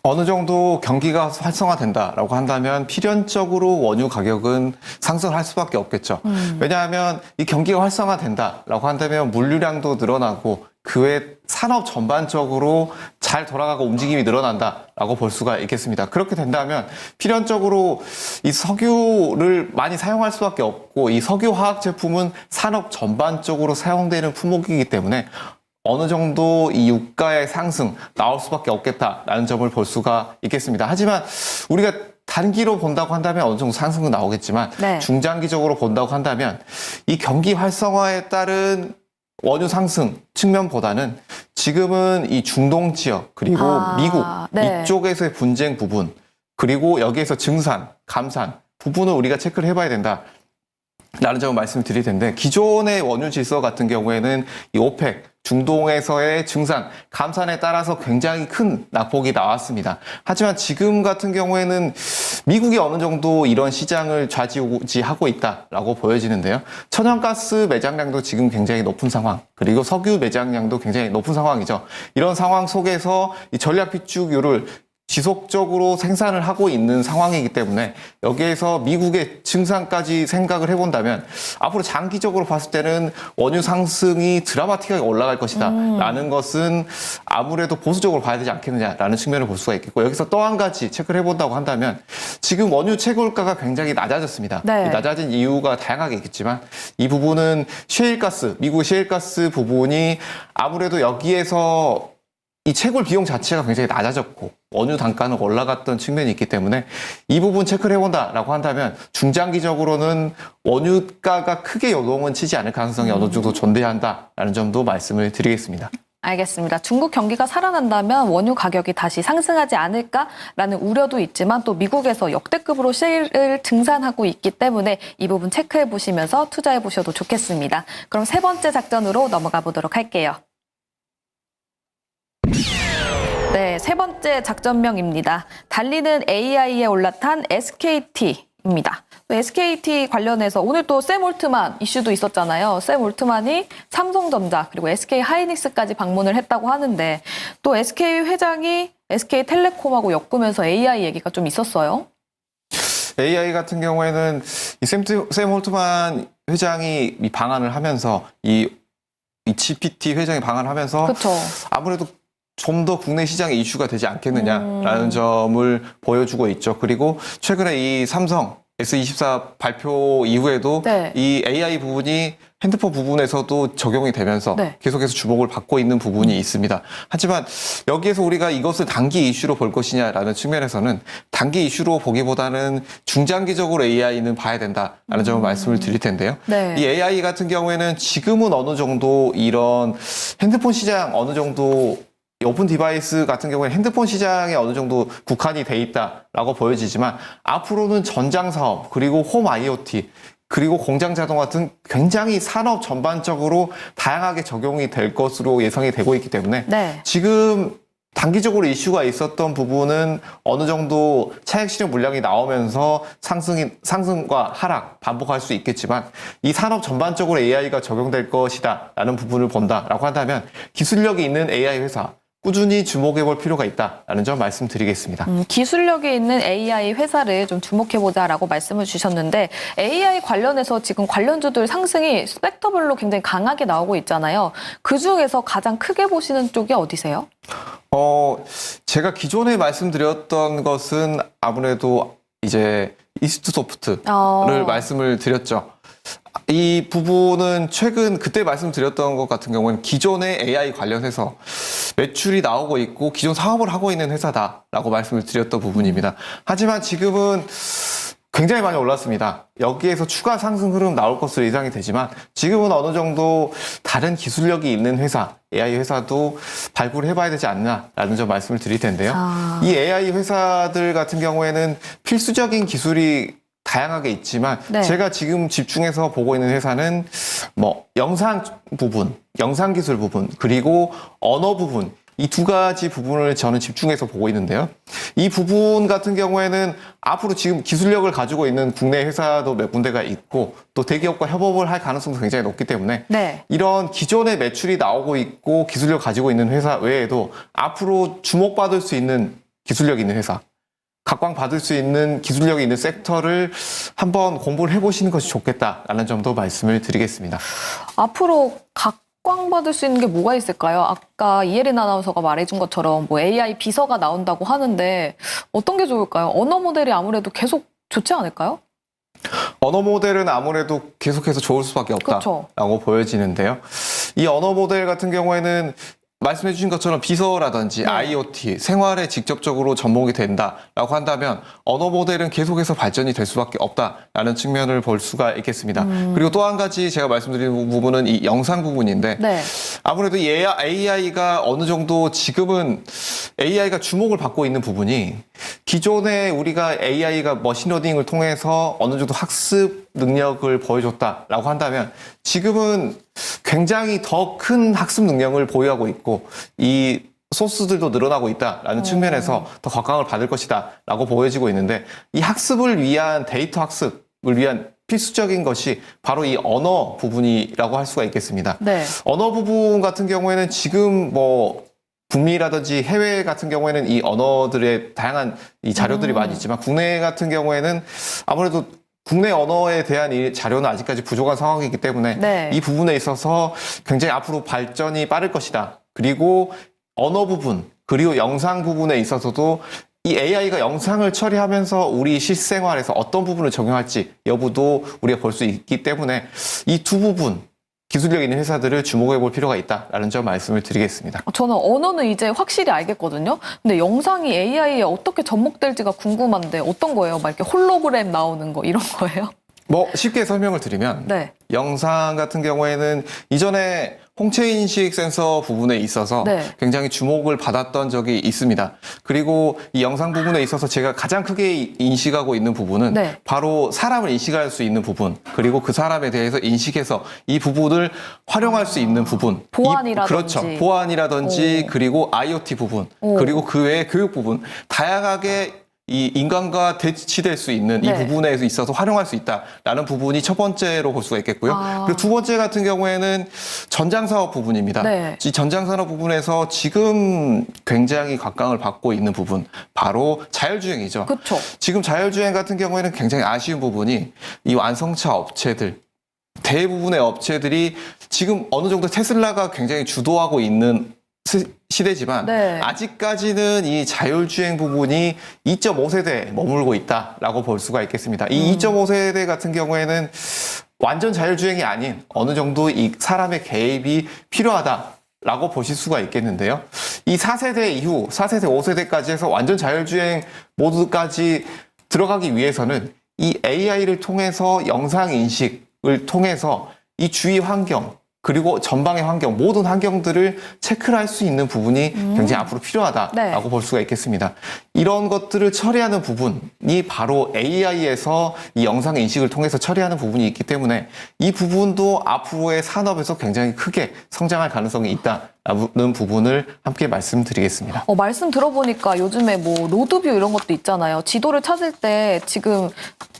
C: 어느 정도 경기가 활성화된다라고 한다면 필연적으로 원유 가격은 상승할 수밖에 없겠죠. 왜냐하면 이 경기가 활성화된다라고 한다면 물류량도 늘어나고 그 외 산업 전반적으로 잘 돌아가고 움직임이 늘어난다라고 볼 수가 있겠습니다. 그렇게 된다면 필연적으로 이 석유를 많이 사용할 수밖에 없고 이 석유 화학 제품은 산업 전반적으로 사용되는 품목이기 때문에 어느 정도 이 유가의 상승 나올 수밖에 없겠다라는 점을 볼 수가 있겠습니다. 하지만 우리가 단기로 본다고 한다면 어느 정도 상승은 나오겠지만
A: 네. 중장기적으로
C: 본다고 한다면 이 경기 활성화에 따른 원유 상승 측면보다는 지금은 이 중동 지역 그리고 미국
A: 네.
C: 이쪽에서의 분쟁 부분 그리고 여기에서 증산, 감산 부분을 우리가 체크를 해봐야 된다. 라는 점을 말씀드릴 텐데, 기존의 원유 질서 같은 경우에는 이 오펙, 중동에서의 증산, 감산에 따라서 굉장히 큰 낙폭이 나왔습니다. 하지만 지금 같은 경우에는 미국이 어느 정도 이런 시장을 좌지우지하고 있다라고 보여지는데요. 천연가스 매장량도 지금 굉장히 높은 상황, 그리고 석유 매장량도 굉장히 높은 상황이죠. 이런 상황 속에서 이 전략 비축유를 지속적으로 생산을 하고 있는 상황이기 때문에 여기에서 미국의 증산까지 생각을 해본다면 앞으로 장기적으로 봤을 때는 원유 상승이 드라마틱하게 올라갈 것이다 라는 것은 아무래도 보수적으로 봐야 되지 않겠느냐라는 측면을 볼 수가 있겠고, 여기서 또 한 가지 체크를 해본다고 한다면 지금 원유 채굴가가 굉장히 낮아졌습니다.
A: 네.
C: 낮아진 이유가 다양하게 있겠지만 이 부분은 셰일가스, 미국 셰일가스 부분이 아무래도 여기에서 이 채굴 비용 자체가 굉장히 낮아졌고 원유 단가는 올라갔던 측면이 있기 때문에 이 부분 체크를 해본다라고 한다면 중장기적으로는 원유가가 크게 요동은 치지 않을 가능성이 어느 정도 존재한다라는 점도 말씀을 드리겠습니다.
A: 알겠습니다. 중국 경기가 살아난다면 원유 가격이 다시 상승하지 않을까라는 우려도 있지만 또 미국에서 역대급으로 셰일을 증산하고 있기 때문에 이 부분 체크해 보시면서 투자해 보셔도 좋겠습니다. 그럼 세 번째 작전으로 넘어가 보도록 할게요. 네, 세 번째 작전명입니다. 달리는 AI에 올라탄 SKT입니다. SKT 관련해서 오늘 또 샘 올트만 이슈도 있었잖아요. 샘 올트만이 삼성전자 그리고 SK 하이닉스까지 방문을 했다고 하는데 또 SK 회장이 SK텔레콤하고 엮으면서 AI 얘기가 좀 있었어요.
C: AI 같은 경우에는 이 샘 홀트만 회장이 이 방한을 하면서 이 GPT 회장이 방한을 하면서
A: 그렇죠.
C: 아무래도 좀 더 국내 시장에 이슈가 되지 않겠느냐라는 점을 보여주고 있죠. 그리고 최근에 이 삼성 S24 발표 이후에도
A: 네.
C: 이 AI 부분이 핸드폰 부분에서도 적용이 되면서
A: 네.
C: 계속해서 주목을 받고 있는 부분이 있습니다. 하지만 여기에서 우리가 이것을 단기 이슈로 볼 것이냐라는 측면에서는 단기 이슈로 보기보다는 중장기적으로 AI는 봐야 된다라는 점을 말씀을 드릴 텐데요.
A: 네.
C: 이 AI 같은 경우에는 지금은 어느 정도 이런 핸드폰 시장 어느 정도 오픈 디바이스 같은 경우에 핸드폰 시장에 어느 정도 국한이 돼 있다라고 보여지지만 앞으로는 전장 사업 그리고 홈 IoT 그리고 공장 자동화 등 굉장히 산업 전반적으로 다양하게 적용이 될 것으로 예상이 되고 있기 때문에
A: 네.
C: 지금 단기적으로 이슈가 있었던 부분은 어느 정도 차익 실현 물량이 나오면서 상승과 하락 반복할 수 있겠지만 이 산업 전반적으로 AI가 적용될 것이다라는 부분을 본다라고 한다면 기술력이 있는 AI 회사 꾸준히 주목해 볼 필요가 있다라는 점 말씀드리겠습니다.
A: 기술력이 있는 AI 회사를 좀 주목해보자라고 말씀을 주셨는데 AI 관련해서 지금 관련주들 상승이 섹터별로 굉장히 강하게 나오고 있잖아요. 그중에서 가장 크게 보시는 쪽이 어디세요?
C: 제가 기존에 말씀드렸던 것은 아무래도 이제 이스트 소프트를 말씀을 드렸죠. 이 부분은 최근 그때 말씀드렸던 것 같은 경우는 기존의 AI 관련해서 매출이 나오고 있고 기존 사업을 하고 있는 회사다라고 말씀을 드렸던 부분입니다. 하지만 지금은 굉장히 많이 올랐습니다. 여기에서 추가 상승 흐름 나올 것으로 예상이 되지만 지금은 어느 정도 다른 기술력이 있는 회사, AI 회사도 발굴을 해봐야 되지 않나라는 점 말씀을 드릴 텐데요. 이 AI 회사들 같은 경우에는 필수적인 기술이 다양하게 있지만
A: 네.
C: 제가 지금 집중해서 보고 있는 회사는 뭐 영상 부분, 영상 기술 부분, 그리고 언어 부분 이 두 가지 부분을 저는 집중해서 보고 있는데요. 이 부분 같은 경우에는 앞으로 지금 기술력을 가지고 있는 국내 회사도 몇 군데가 있고 또 대기업과 협업을 할 가능성도 굉장히 높기 때문에
A: 네.
C: 이런 기존의 매출이 나오고 있고 기술력 가지고 있는 회사 외에도 앞으로 주목받을 수 있는 기술력 있는 회사 각광받을 수 있는 기술력이 있는 섹터를 한번 공부를 해보시는 것이 좋겠다라는 점도 말씀을 드리겠습니다.
A: 앞으로 각광받을 수 있는 게 뭐가 있을까요? 아까 이혜린 아나운서가 말해준 것처럼 뭐 AI 비서가 나온다고 하는데 어떤 게 좋을까요? 언어 모델이 아무래도 계속 좋지 않을까요?
C: 언어 모델은 아무래도 계속해서 좋을 수밖에 없다라고
A: 그쵸.
C: 보여지는데요. 이 언어 모델 같은 경우에는 말씀해 주신 것처럼 비서라든지
A: 네.
C: IoT, 생활에 직접적으로 접목이 된다라고 한다면 언어 모델은 계속해서 발전이 될 수밖에 없다라는 측면을 볼 수가 있겠습니다. 그리고 또 한 가지 제가 말씀드리는 부분은 이 영상 부분인데
A: 네.
C: 아무래도 AI가 어느 정도 지금은 AI가 주목을 받고 있는 부분이 기존에 우리가 AI가 머신러닝을 통해서 어느 정도 학습 능력을 보여줬다라고 한다면 지금은 굉장히 더 큰 학습 능력을 보유하고 있고 이 소스들도 늘어나고 있다라는 측면에서 더 각광을 받을 것이다라고 보여지고 있는데 이 학습을 위한 데이터 학습을 위한 필수적인 것이 바로 이 언어 부분이라고 할 수가 있겠습니다.
A: 네.
C: 언어 부분 같은 경우에는 지금 뭐 북미라든지 해외 같은 경우에는 이 언어들의 다양한 이 자료들이 많이 있지만 국내 같은 경우에는 아무래도 국내 언어에 대한 이 자료는 아직까지 부족한 상황이기 때문에
A: 네.
C: 이 부분에 있어서 굉장히 앞으로 발전이 빠를 것이다. 그리고 언어 부분, 그리고 영상 부분에 있어서도 이 AI가 영상을 처리하면서 우리 실생활에서 어떤 부분을 적용할지 여부도 우리가 볼 수 있기 때문에 이 두 부분, 기술력 있는 회사들을 주목해 볼 필요가 있다라는 점 말씀을 드리겠습니다.
A: 저는 언어는 이제 확실히 알겠거든요. 근데 영상이 AI에 어떻게 접목될지가 궁금한데 어떤 거예요? 막 이렇게 홀로그램 나오는 거 이런 거예요?
C: 뭐 쉽게 설명을 드리면
A: 네.
C: 영상 같은 경우에는 이전에 홍채 인식 센서 부분에 있어서
A: 네.
C: 굉장히 주목을 받았던 적이 있습니다. 그리고 이 영상 부분에 있어서 제가 가장 크게 인식하고 있는 부분은
A: 네.
C: 바로 사람을 인식할 수 있는 부분, 그리고 그 사람에 대해서 인식해서 이 부분을 활용할 수 있는 부분.
A: 보안이라든지.
C: 그렇죠. 보안이라든지 그리고 IoT 부분, 그리고 그 외의 교육 부분, 다양하게 이 인간과 대치될 수 있는 이
A: 네.
C: 부분에 있어서 활용할 수 있다라는 부분이 첫 번째로 볼 수가 있겠고요. 그리고 두 번째 같은 경우에는 전장산업 부분입니다.
A: 네.
C: 이 전장산업 부분에서 지금 굉장히 각광을 받고 있는 부분, 바로 자율주행이죠.
A: 그렇죠.
C: 지금 자율주행 같은 경우에는 굉장히 아쉬운 부분이 이 완성차 업체들, 대부분의 업체들이 지금 어느 정도 테슬라가 굉장히 주도하고 있는 시대지만
A: 네.
C: 아직까지는 이 자율주행 부분이 2.5세대에 머물고 있다라고 볼 수가 있겠습니다. 이 2.5세대 같은 경우에는 완전 자율주행이 아닌 어느 정도 이 사람의 개입이 필요하다라고 보실 수가 있겠는데요. 이 4세대 이후 4세대, 5세대까지 해서 완전 자율주행 모드까지 들어가기 위해서는 이 AI를 통해서 영상 인식을 통해서 이 주위 환경 그리고 전방의 환경, 모든 환경들을 체크를 할 수 있는 부분이 굉장히 앞으로 필요하다라고
A: 네.
C: 볼 수가 있겠습니다. 이런 것들을 처리하는 부분이 바로 AI에서 이 영상 인식을 통해서 처리하는 부분이 있기 때문에 이 부분도 앞으로의 산업에서 굉장히 크게 성장할 가능성이 있다는 부분을 함께 말씀드리겠습니다.
A: 말씀 들어보니까 요즘에 뭐 로드뷰 이런 것도 있잖아요. 지도를 찾을 때 지금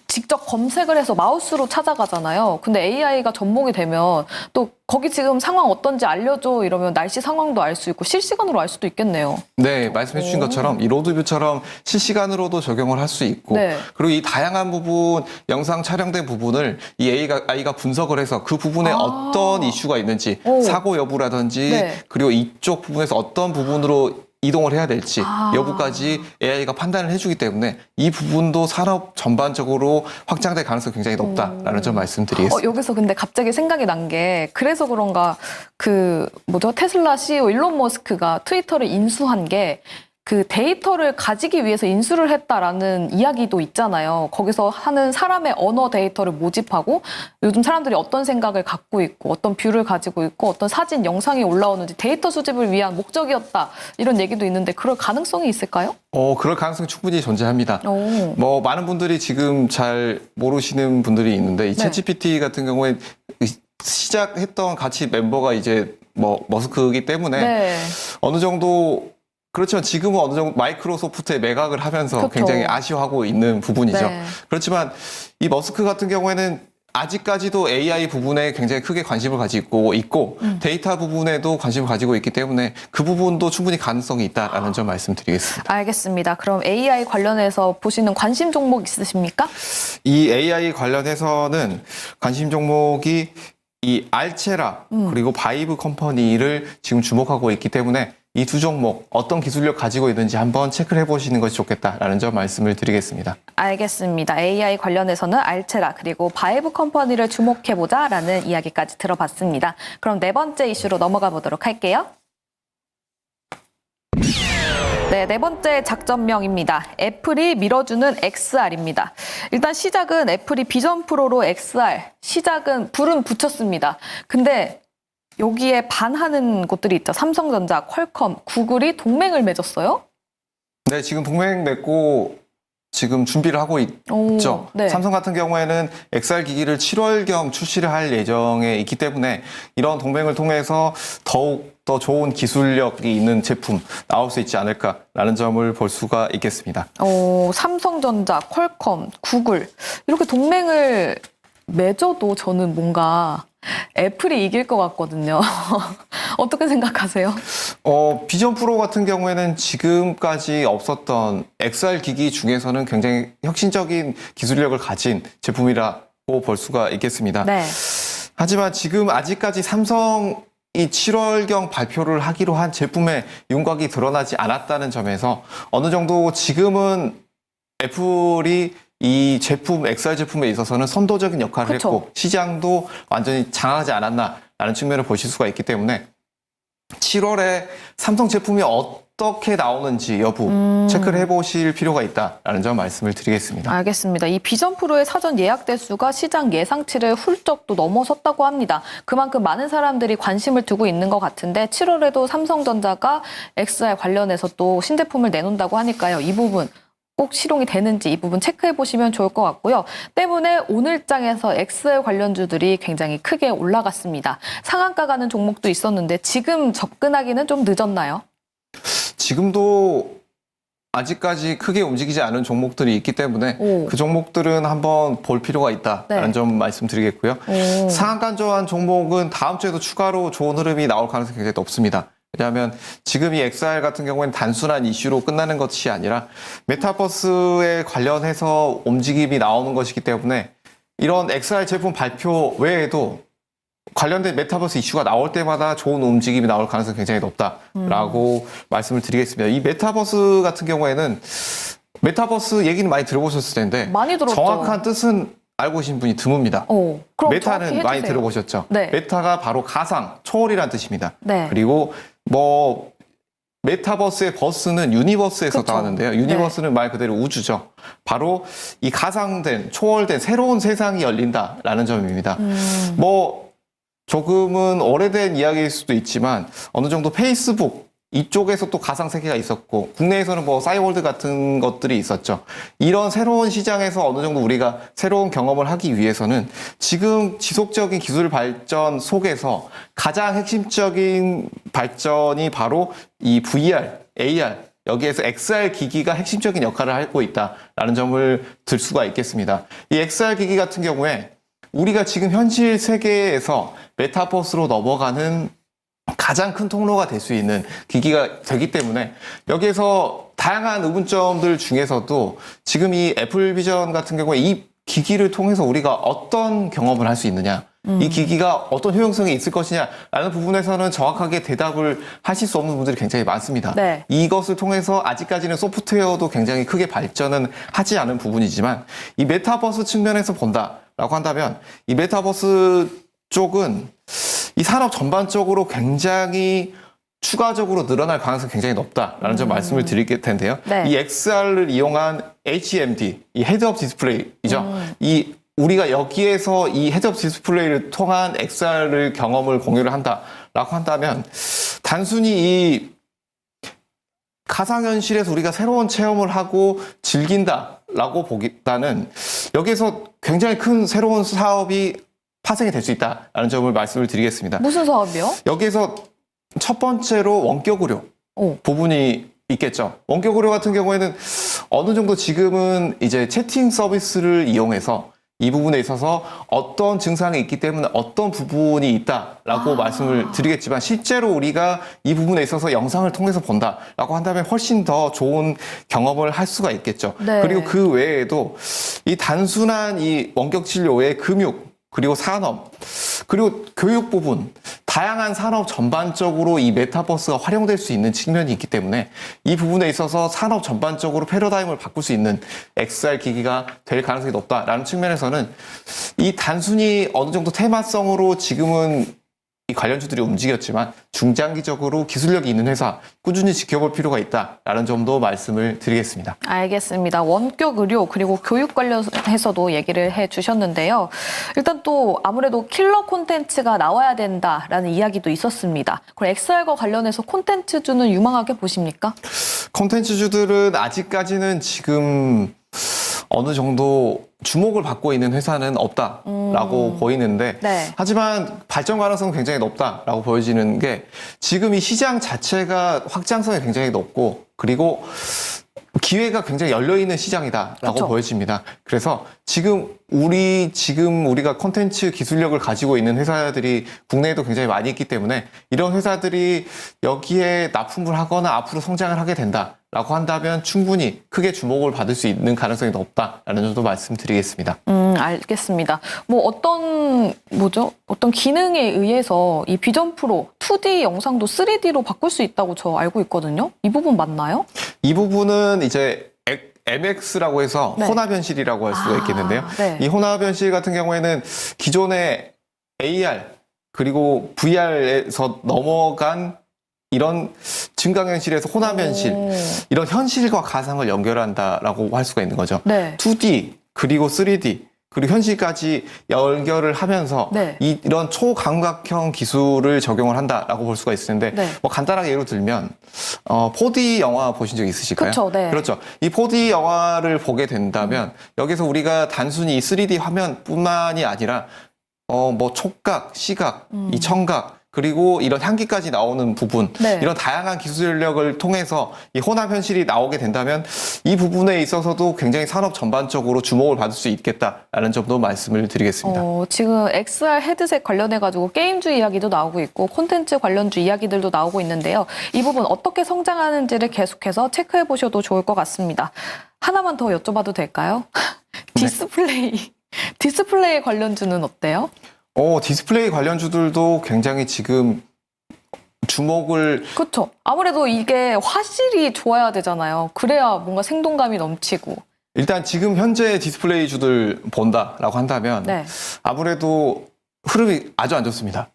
A: 직접 검색을 해서 마우스로 찾아가잖아요. 근데 AI가 접목이 되면 또 거기 지금 상황 어떤지 알려줘 이러면 날씨 상황도 알 수 있고 실시간으로 알 수도 있겠네요.
C: 네, 말씀해 주신 것처럼 이 로드뷰처럼 실시간으로도 적용을 할 수 있고
A: 네.
C: 그리고 이 다양한 부분, 영상 촬영된 부분을 이 AI가 분석을 해서 그 부분에 어떤 이슈가 있는지 사고 여부라든지
A: 네.
C: 그리고 이쪽 부분에서 어떤 부분으로 이동을 해야 될지 여부까지 AI가 판단을 해주기 때문에 이 부분도 산업 전반적으로 확장될 가능성이 굉장히 높다라는 점 말씀드리겠습니다.
A: 여기서 근데 갑자기 생각이 난 게 그래서 그런가 테슬라 CEO 일론 머스크가 트위터를 인수한 게 그 데이터를 가지기 위해서 인수를 했다라는 이야기도 있잖아요. 거기서 하는 사람의 언어 데이터를 모집하고 요즘 사람들이 어떤 생각을 갖고 있고 어떤 뷰를 가지고 있고 어떤 사진, 영상이 올라오는지 데이터 수집을 위한 목적이었다. 이런 얘기도 있는데 그럴 가능성이 있을까요?
C: 그럴 가능성이 충분히 존재합니다. 뭐 많은 분들이 지금 잘 모르시는 분들이 있는데 이 챗GPT 같은 경우에 시작했던 같이 멤버가 이제 뭐 머스크이기 때문에 어느 정도 그렇지만 지금은 어느 정도 마이크로소프트에 매각을 하면서
A: 그쵸.
C: 굉장히 아쉬워하고 있는 부분이죠.
A: 네.
C: 그렇지만 이 머스크 같은 경우에는 아직까지도 AI 부분에 굉장히 크게 관심을 가지고 있고 데이터 부분에도 관심을 가지고 있기 때문에 그 부분도 충분히 가능성이 있다라는 점 말씀드리겠습니다.
A: 알겠습니다. 그럼 AI 관련해서 보시는 관심 종목 있으십니까?
C: 이 AI 관련해서는 관심 종목이 이 알체라 그리고 바이브 컴퍼니를 지금 주목하고 있기 때문에 이 두 종목 어떤 기술력 가지고 있는지 한번 체크를 해보시는 것이 좋겠다라는 점 말씀을 드리겠습니다.
A: 알겠습니다. AI 관련해서는 알체라 그리고 바이브 컴퍼니를 주목해보자라는 이야기까지 들어봤습니다. 그럼 네 번째 이슈로 넘어가 보도록 할게요. 네 번째 작전명입니다. 애플이 밀어주는 XR입니다. 일단 시작은 애플이 비전 프로로 XR, 시작은 불은 붙였습니다. 근데 여기에 반하는 곳들이 있죠. 삼성전자, 퀄컴, 구글이 동맹을 맺었어요?
C: 네, 지금 동맹 맺고 지금 준비를 하고 있죠.
A: 네.
C: 삼성 같은 경우에는 XR 기기를 7월경 출시를 할 예정에 있기 때문에 이런 동맹을 통해서 더욱 더 좋은 기술력이 있는 제품 나올 수 있지 않을까라는 점을 볼 수가 있겠습니다.
A: 삼성전자, 퀄컴, 구글 이렇게 동맹을 맺어도 저는 뭔가 애플이 이길 것 같거든요. 어떻게 생각하세요?
C: 비전 프로 같은 경우에는 지금까지 없었던 XR 기기 중에서는 굉장히 혁신적인 기술력을 가진 제품이라고 볼 수가 있겠습니다.
A: 네.
C: 하지만 지금 아직까지 삼성이 7월경 발표를 하기로 한 제품의 윤곽이 드러나지 않았다는 점에서 어느 정도 지금은 애플이 이 제품, XR 제품에 있어서는 선도적인 역할을
A: 그쵸.
C: 했고 시장도 완전히 장악하지 않았나라는 측면을 보실 수가 있기 때문에 7월에 삼성 제품이 어떻게 나오는지 여부 체크를 해보실 필요가 있다라는 점 말씀을 드리겠습니다.
A: 알겠습니다. 이 비전 프로의 사전 예약 대수가 시장 예상치를 훌쩍 또 넘어섰다고 합니다. 그만큼 많은 사람들이 관심을 두고 있는 것 같은데 7월에도 삼성전자가 XR 관련해서 또 신제품을 내놓는다고 하니까요. 이 부분 꼭 실용이 되는지 이 부분 체크해 보시면 좋을 것 같고요. 때문에 오늘장에서 XR 관련주들이 굉장히 크게 올라갔습니다. 상한가 가는 종목도 있었는데 지금 접근하기는 좀 늦었나요?
C: 지금도 아직까지 크게 움직이지 않은 종목들이 있기 때문에 그 종목들은 한번 볼 필요가 있다라는 점 말씀드리겠고요. 상한가 조한 종목은 다음 주에도 추가로 좋은 흐름이 나올 가능성이 굉장히 높습니다. 왜냐하면 지금 이 XR 같은 경우에는 단순한 이슈로 끝나는 것이 아니라 메타버스에 관련해서 움직임이 나오는 것이기 때문에 이런 XR 제품 발표 외에도 관련된 메타버스 이슈가 나올 때마다 좋은 움직임이 나올 가능성이 굉장히 높다라고 말씀을 드리겠습니다. 이 메타버스 같은 경우에는 메타버스 얘기는 많이 들어보셨을 텐데
A: 많이 들었죠.
C: 정확한 뜻은 알고 계신 분이 드뭅니다.
A: 그럼
C: 메타는 많이 들어보셨죠?
A: 네.
C: 메타가 바로 가상, 초월이라는 뜻입니다.
A: 네.
C: 그리고 메타버스의 버스는 유니버스에서
A: 그쵸.
C: 나왔는데요. 유니버스는 말 그대로 우주죠. 바로 이 가상된, 초월된 새로운 세상이 열린다라는 점입니다. 조금은 오래된 이야기일 수도 있지만 어느 정도 페이스북 이쪽에서 또 가상 세계가 있었고 국내에서는 싸이월드 같은 것들이 있었죠. 이런 새로운 시장에서 어느 정도 우리가 새로운 경험을 하기 위해서는 지금 지속적인 기술 발전 속에서 가장 핵심적인 발전이 바로 이 VR, AR 여기에서 XR 기기가 핵심적인 역할을 하고 있다라는 점을 들 수가 있겠습니다. 이 XR 기기 같은 경우에 우리가 지금 현실 세계에서 메타버스로 넘어가는 가장 큰 통로가 될 수 있는 기기가 되기 때문에 여기에서 다양한 의문점들 중에서도 지금 이 애플 비전 같은 경우에 이 기기를 통해서 우리가 어떤 경험을 할 수 있느냐, 이 기기가 어떤 효용성이 있을 것이냐라는 부분에서는 정확하게 대답을 하실 수 없는 분들이 굉장히 많습니다.
A: 네.
C: 이것을 통해서 아직까지는 소프트웨어도 굉장히 크게 발전은 하지 않은 부분이지만 이 메타버스 측면에서 본다라고 한다면 이 메타버스 쪽은 이 산업 전반적으로 굉장히 추가적으로 늘어날 가능성이 굉장히 높다라는 점 말씀을 드릴 텐데요.
A: 네.
C: 이 XR을 이용한 HMD, 이 헤드업 디스플레이죠. 이 우리가 여기에서 이 헤드업 디스플레이를 통한 XR을 경험을 공유를 한다라고 한다면 단순히 이 가상현실에서 우리가 새로운 체험을 하고 즐긴다라고 보기보다는 여기에서 굉장히 큰 새로운 사업이 파생이 될 수 있다라는 점을 말씀을 드리겠습니다.
A: 무슨 사업이요?
C: 여기서 첫 번째로 원격 의료 부분이 있겠죠. 원격 의료 같은 경우에는 어느 정도 지금은 이제 채팅 서비스를 이용해서 이 부분에 있어서 어떤 증상이 있기 때문에 어떤 부분이 있다라고 말씀을 드리겠지만 실제로 우리가 이 부분에 있어서 영상을 통해서 본다라고 한다면 훨씬 더 좋은 경험을 할 수가 있겠죠.
A: 네.
C: 그리고 그 외에도 이 단순한 이 원격 진료의 금융 그리고 산업, 그리고 교육 부분, 다양한 산업 전반적으로 이 메타버스가 활용될 수 있는 측면이 있기 때문에 이 부분에 있어서 산업 전반적으로 패러다임을 바꿀 수 있는 XR 기기가 될 가능성이 높다라는 측면에서는 이 단순히 어느 정도 테마성으로 지금은 이 관련주들이 움직였지만 중장기적으로 기술력이 있는 회사 꾸준히 지켜볼 필요가 있다라는 점도 말씀을 드리겠습니다.
A: 알겠습니다. 원격 의료 그리고 교육 관련해서도 얘기를 해주셨는데요. 일단 또 아무래도 킬러 콘텐츠가 나와야 된다라는 이야기도 있었습니다. 그럼 XR과 관련해서 콘텐츠주는 유망하게 보십니까?
C: 콘텐츠주들은 아직까지는 지금 어느 정도 주목을 받고 있는 회사는 없다라고 보이는데
A: 네.
C: 하지만 발전 가능성은 굉장히 높다라고 보여지는 게 지금 이 시장 자체가 확장성이 굉장히 높고 그리고 기회가 굉장히 열려있는 시장이다라고
A: 그쵸.
C: 보여집니다. 그래서 지금 우리가 콘텐츠 기술력을 가지고 있는 회사들이 국내에도 굉장히 많이 있기 때문에 이런 회사들이 여기에 납품을 하거나 앞으로 성장을 하게 된다라고 한다면 충분히 크게 주목을 받을 수 있는 가능성이 높다라는 점도 말씀드리겠습니다.
A: 알겠습니다. 어떤 기능에 의해서 이 비전 프로 2D 영상도 3D로 바꿀 수 있다고 저 알고 있거든요. 이 부분 맞나요?
C: 이 부분은 이제 MX라고 해서
A: 네.
C: 혼합 현실이라고 할 수가 있겠는데요.
A: 네.
C: 이 혼합 현실 같은 경우에는 기존의 AR 그리고 VR에서 넘어간 이런 증강현실에서 혼합 현실, 이런 현실과 가상을 연결한다라고 할 수가 있는 거죠.
A: 네.
C: 2D 그리고 3D 그리고 현실까지 연결을 하면서
A: 네.
C: 이런 초감각형 기술을 적용을 한다라고 볼 수가 있을 텐데
A: 네.
C: 뭐 간단하게 예로 들면 4D 영화 보신 적 있으실까요?
A: 그쵸, 네.
C: 그렇죠. 이 4D 영화를 보게 된다면 여기서 우리가 단순히 이 3D 화면뿐만이 아니라 뭐 촉각, 시각, 이 청각 그리고 이런 향기까지 나오는 부분,
A: 네.
C: 이런 다양한 기술력을 통해서 이 혼합 현실이 나오게 된다면 이 부분에 있어서도 굉장히 산업 전반적으로 주목을 받을 수 있겠다라는 점도 말씀을 드리겠습니다.
A: 지금 XR 헤드셋 관련해가지고 게임주 이야기도 나오고 있고 콘텐츠 관련주 이야기들도 나오고 있는데요. 이 부분 어떻게 성장하는지를 계속해서 체크해 보셔도 좋을 것 같습니다. 하나만 더 여쭤봐도 될까요? 디스플레이 관련주는 어때요?
C: 디스플레이 관련주들도 굉장히 지금 주목을
A: 그렇죠. 아무래도 이게 화질이 좋아야 되잖아요. 그래야 뭔가 생동감이 넘치고.
C: 일단 지금 현재 디스플레이주들 본다라고 한다면
A: 네.
C: 아무래도 흐름이 아주 안 좋습니다.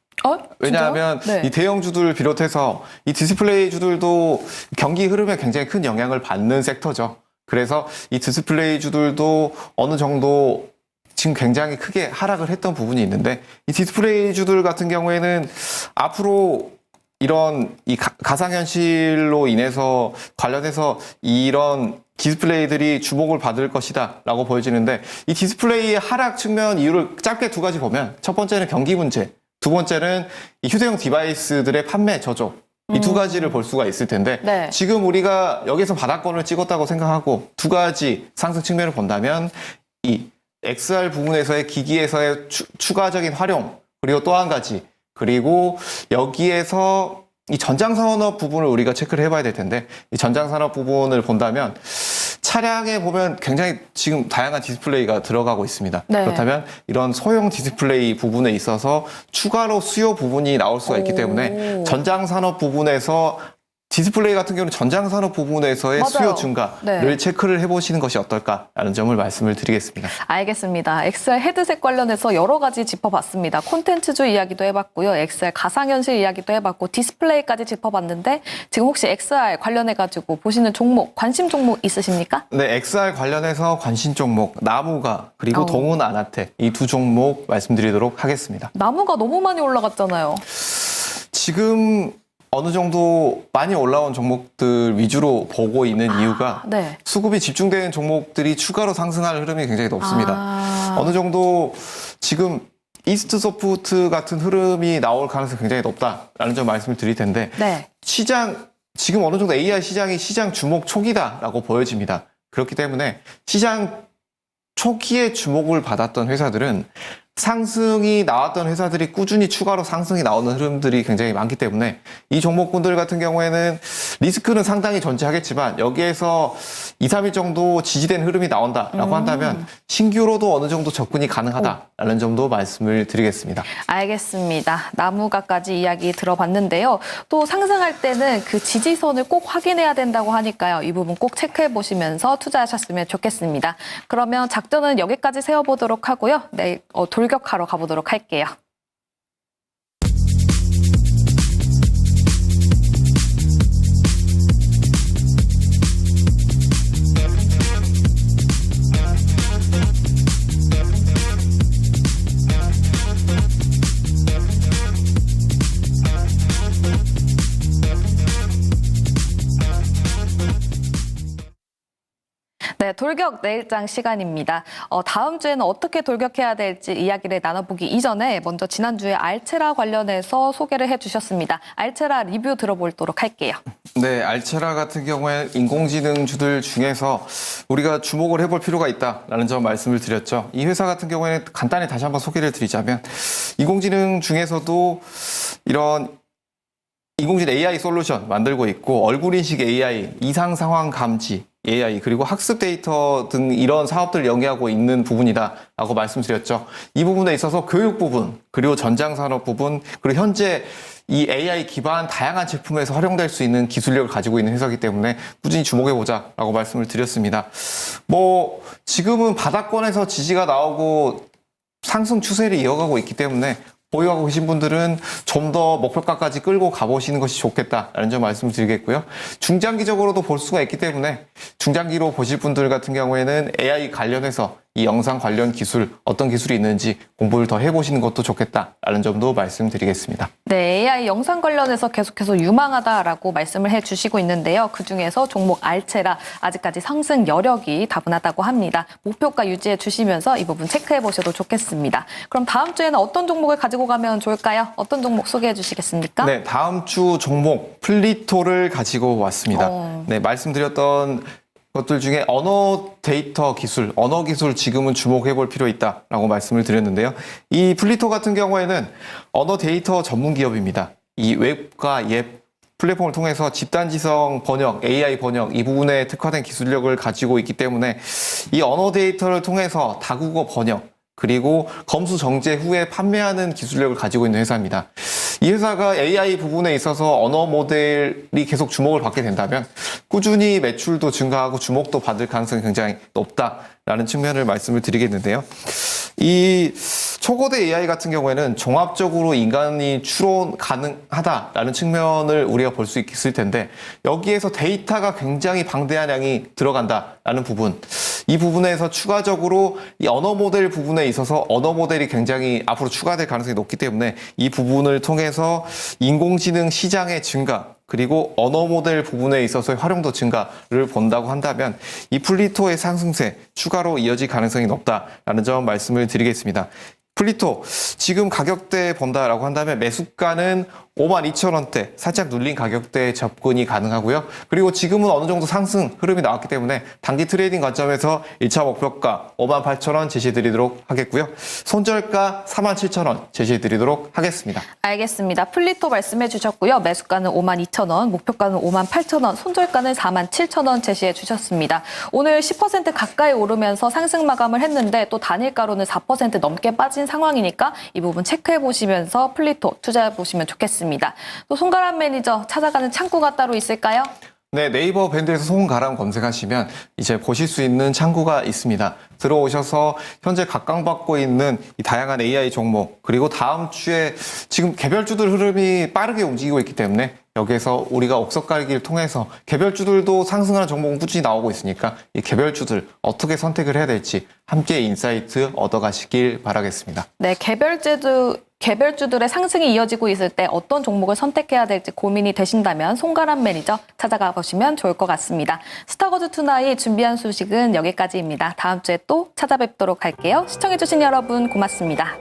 C: 왜냐하면
A: 진짜요? 네.
C: 이 대형주들 비롯해서 이 디스플레이주들도 경기 흐름에 굉장히 큰 영향을 받는 섹터죠. 그래서 이 디스플레이주들도 어느 정도 지금 굉장히 크게 하락을 했던 부분이 있는데 이 디스플레이주들 같은 경우에는 앞으로 이런 이 가상현실로 인해서 관련해서 이런 디스플레이들이 주목을 받을 것이다 라고 보여지는데 이 디스플레이의 하락 측면 이유를 짧게 두 가지 보면 첫 번째는 경기 문제, 두 번째는 이 휴대용 디바이스들의 판매 저조 이 두 가지를 볼 수가 있을 텐데
A: 네.
C: 지금 우리가 여기서 바닥권을 찍었다고 생각하고 두 가지 상승 측면을 본다면 이 XR 부분에서의 기기에서의 추가적인 활용 그리고 또 한 가지 그리고 여기에서 이 전장산업 부분을 우리가 체크를 해봐야 될 텐데 이 전장산업 부분을 본다면 차량에 보면 굉장히 지금 다양한 디스플레이가 들어가고 있습니다.
A: 네.
C: 그렇다면 이런 소형 디스플레이 부분에 있어서 추가로 수요 부분이 나올 수가 있기 때문에 전장산업 부분에서 디스플레이 같은 경우는 전장산업 부분에서의
A: 맞아요.
C: 수요 증가를
A: 네.
C: 체크를 해보시는 것이 어떨까라는 점을 말씀을 드리겠습니다.
A: 알겠습니다. XR 헤드셋 관련해서 여러 가지 짚어봤습니다. 콘텐츠주 이야기도 해봤고요. XR 가상현실 이야기도 해봤고 디스플레이까지 짚어봤는데 지금 혹시 XR 관련해가지고 보시는 종목, 관심 종목 있으십니까?
C: 네, XR 관련해서 관심 종목 나무가 그리고 동훈 아나텍 이 두 종목 말씀드리도록 하겠습니다.
A: 나무가 너무 많이 올라갔잖아요.
C: 지금 어느 정도 많이 올라온 종목들 위주로 보고 있는 이유가
A: 네.
C: 수급이 집중되는 종목들이 추가로 상승할 흐름이 굉장히 높습니다. 어느 정도 지금 이스트 소프트 같은 흐름이 나올 가능성이 굉장히 높다라는 점 말씀을 드릴 텐데
A: 네.
C: 지금 어느 정도 AR 시장이 시장 주목 초기다라고 보여집니다. 그렇기 때문에 시장 초기에 주목을 받았던 회사들은 상승이 나왔던 회사들이 꾸준히 추가로 상승이 나오는 흐름들이 굉장히 많기 때문에 이 종목군들 같은 경우에는 리스크는 상당히 존재하겠지만 여기에서 2, 3일 정도 지지된 흐름이 나온다라고 한다면 신규로도 어느 정도 접근이 가능하다라는 점도 말씀을 드리겠습니다.
A: 알겠습니다. 나무가까지 이야기 들어봤는데요. 또 상승할 때는 그 지지선을 꼭 확인해야 된다고 하니까요. 이 부분 꼭 체크해 보시면서 투자하셨으면 좋겠습니다. 그러면 작전은 여기까지 세워보도록 하고요. 내일 돌격하러 가보도록 할게요. 네, 돌격 내일장 시간입니다. 다음 주에는 어떻게 돌격해야 될지 이야기를 나눠보기 이전에 먼저 지난주에 알체라 관련해서 소개를 해주셨습니다. 알체라 리뷰 들어보도록 할게요.
C: 네, 알체라 같은 경우에 인공지능주들 중에서 우리가 주목을 해볼 필요가 있다라는 점 말씀을 드렸죠. 이 회사 같은 경우에는 간단히 다시 한번 소개를 드리자면 인공지능 중에서도 이런 인공지능 AI 솔루션 만들고 있고 얼굴 인식 AI, 이상 상황 감지 AI 그리고 학습 데이터 등 이런 사업들을 영위하고 있는 부분이다라고 말씀드렸죠. 이 부분에 있어서 교육 부분 그리고 전장 산업 부분 그리고 현재 이 AI 기반 다양한 제품에서 활용될 수 있는 기술력을 가지고 있는 회사이기 때문에 꾸준히 주목해보자라고 말씀을 드렸습니다. 뭐 지금은 바닥권에서 지지가 나오고 상승 추세를 이어가고 있기 때문에 보유하고 계신 분들은 좀 더 목표가까지 끌고 가보시는 것이 좋겠다라는 점 말씀을 드리겠고요. 중장기적으로도 볼 수가 있기 때문에 중장기로 보실 분들 같은 경우에는 AI 관련해서 이 영상 관련 기술, 어떤 기술이 있는지 공부를 더 해보시는 것도 좋겠다라는 점도 말씀드리겠습니다.
A: 네, AI 영상 관련해서 계속해서 유망하다라고 말씀을 해주시고 있는데요. 그중에서 종목 알체라 아직까지 상승 여력이 다분하다고 합니다. 목표가 유지해 주시면서 이 부분 체크해 보셔도 좋겠습니다. 그럼 다음 주에는 어떤 종목을 가지고 가면 좋을까요? 어떤 종목 소개해 주시겠습니까?
C: 네, 다음 주 종목 플리토를 가지고 왔습니다. 네, 말씀드렸던 것들 중에 언어 데이터 기술, 언어 기술 지금은 주목해 볼 필요 있다라고 말씀을 드렸는데요. 이 플리토 같은 경우에는 언어 데이터 전문 기업입니다. 이 웹과 앱 플랫폼을 통해서 집단지성 번역, AI 번역 이 부분에 특화된 기술력을 가지고 있기 때문에 이 언어 데이터를 통해서 다국어 번역 그리고 검수 정제 후에 판매하는 기술력을 가지고 있는 회사입니다. 이 회사가 AI 부분에 있어서 언어 모델이 계속 주목을 받게 된다면 꾸준히 매출도 증가하고 주목도 받을 가능성이 굉장히 높다라는 측면을 말씀을 드리겠는데요. 이 초거대 AI 같은 경우에는 종합적으로 인간이 추론 가능하다라는 측면을 우리가 볼 수 있을 텐데 여기에서 데이터가 굉장히 방대한 양이 들어간다라는 부분 이 부분에서 추가적으로 이 언어 모델 부분에 있어서 언어 모델이 굉장히 앞으로 추가될 가능성이 높기 때문에 이 부분을 통해서 인공지능 시장의 증가 그리고 언어 모델 부분에 있어서의 활용도 증가를 본다고 한다면 이 플리토의 상승세 추가로 이어질 가능성이 높다라는 점 말씀을 드리겠습니다. 플리토 지금 가격대 본다라고 한다면 매수가는 52,000원대 살짝 눌린 가격대에 접근이 가능하고요. 그리고 지금은 어느 정도 상승 흐름이 나왔기 때문에 단기 트레이딩 관점에서 1차 목표가 58,000원 제시해드리도록 하겠고요. 손절가 47,000원 제시해드리도록 하겠습니다.
A: 알겠습니다. 플리토 말씀해 주셨고요. 매수가는 52,000원, 목표가는 58,000원, 손절가는 47,000원 제시해 주셨습니다. 오늘 10% 가까이 오르면서 상승 마감을 했는데 또 단일가로는 4% 넘게 빠진 상황이니까 이 부분 체크해 보시면서 플리토 투자해 보시면 좋겠습니다. 또 송가람 매니저 찾아가는 창구가 따로 있을까요?
C: 네, 네이버 밴드에서 송가람 검색하시면 이제 보실 수 있는 창구가 있습니다. 들어오셔서 현재 각광받고 있는 이 다양한 AI 종목 그리고 다음 주에 지금 개별주들 흐름이 빠르게 움직이고 있기 때문에 여기에서 우리가 옥석 깔기를 통해서 개별주들도 상승하는 종목은 꾸준히 나오고 있으니까 이 개별주들 어떻게 선택을 해야 될지 함께 인사이트 얻어가시길 바라겠습니다.
A: 네, 개별주들의 상승이 이어지고 있을 때 어떤 종목을 선택해야 될지 고민이 되신다면 송가람 매니저 찾아가 보시면 좋을 것 같습니다. 스타거즈 투나잇 준비한 소식은 여기까지입니다. 다음 주에 또 찾아뵙도록 할게요. 시청해주신 여러분 고맙습니다.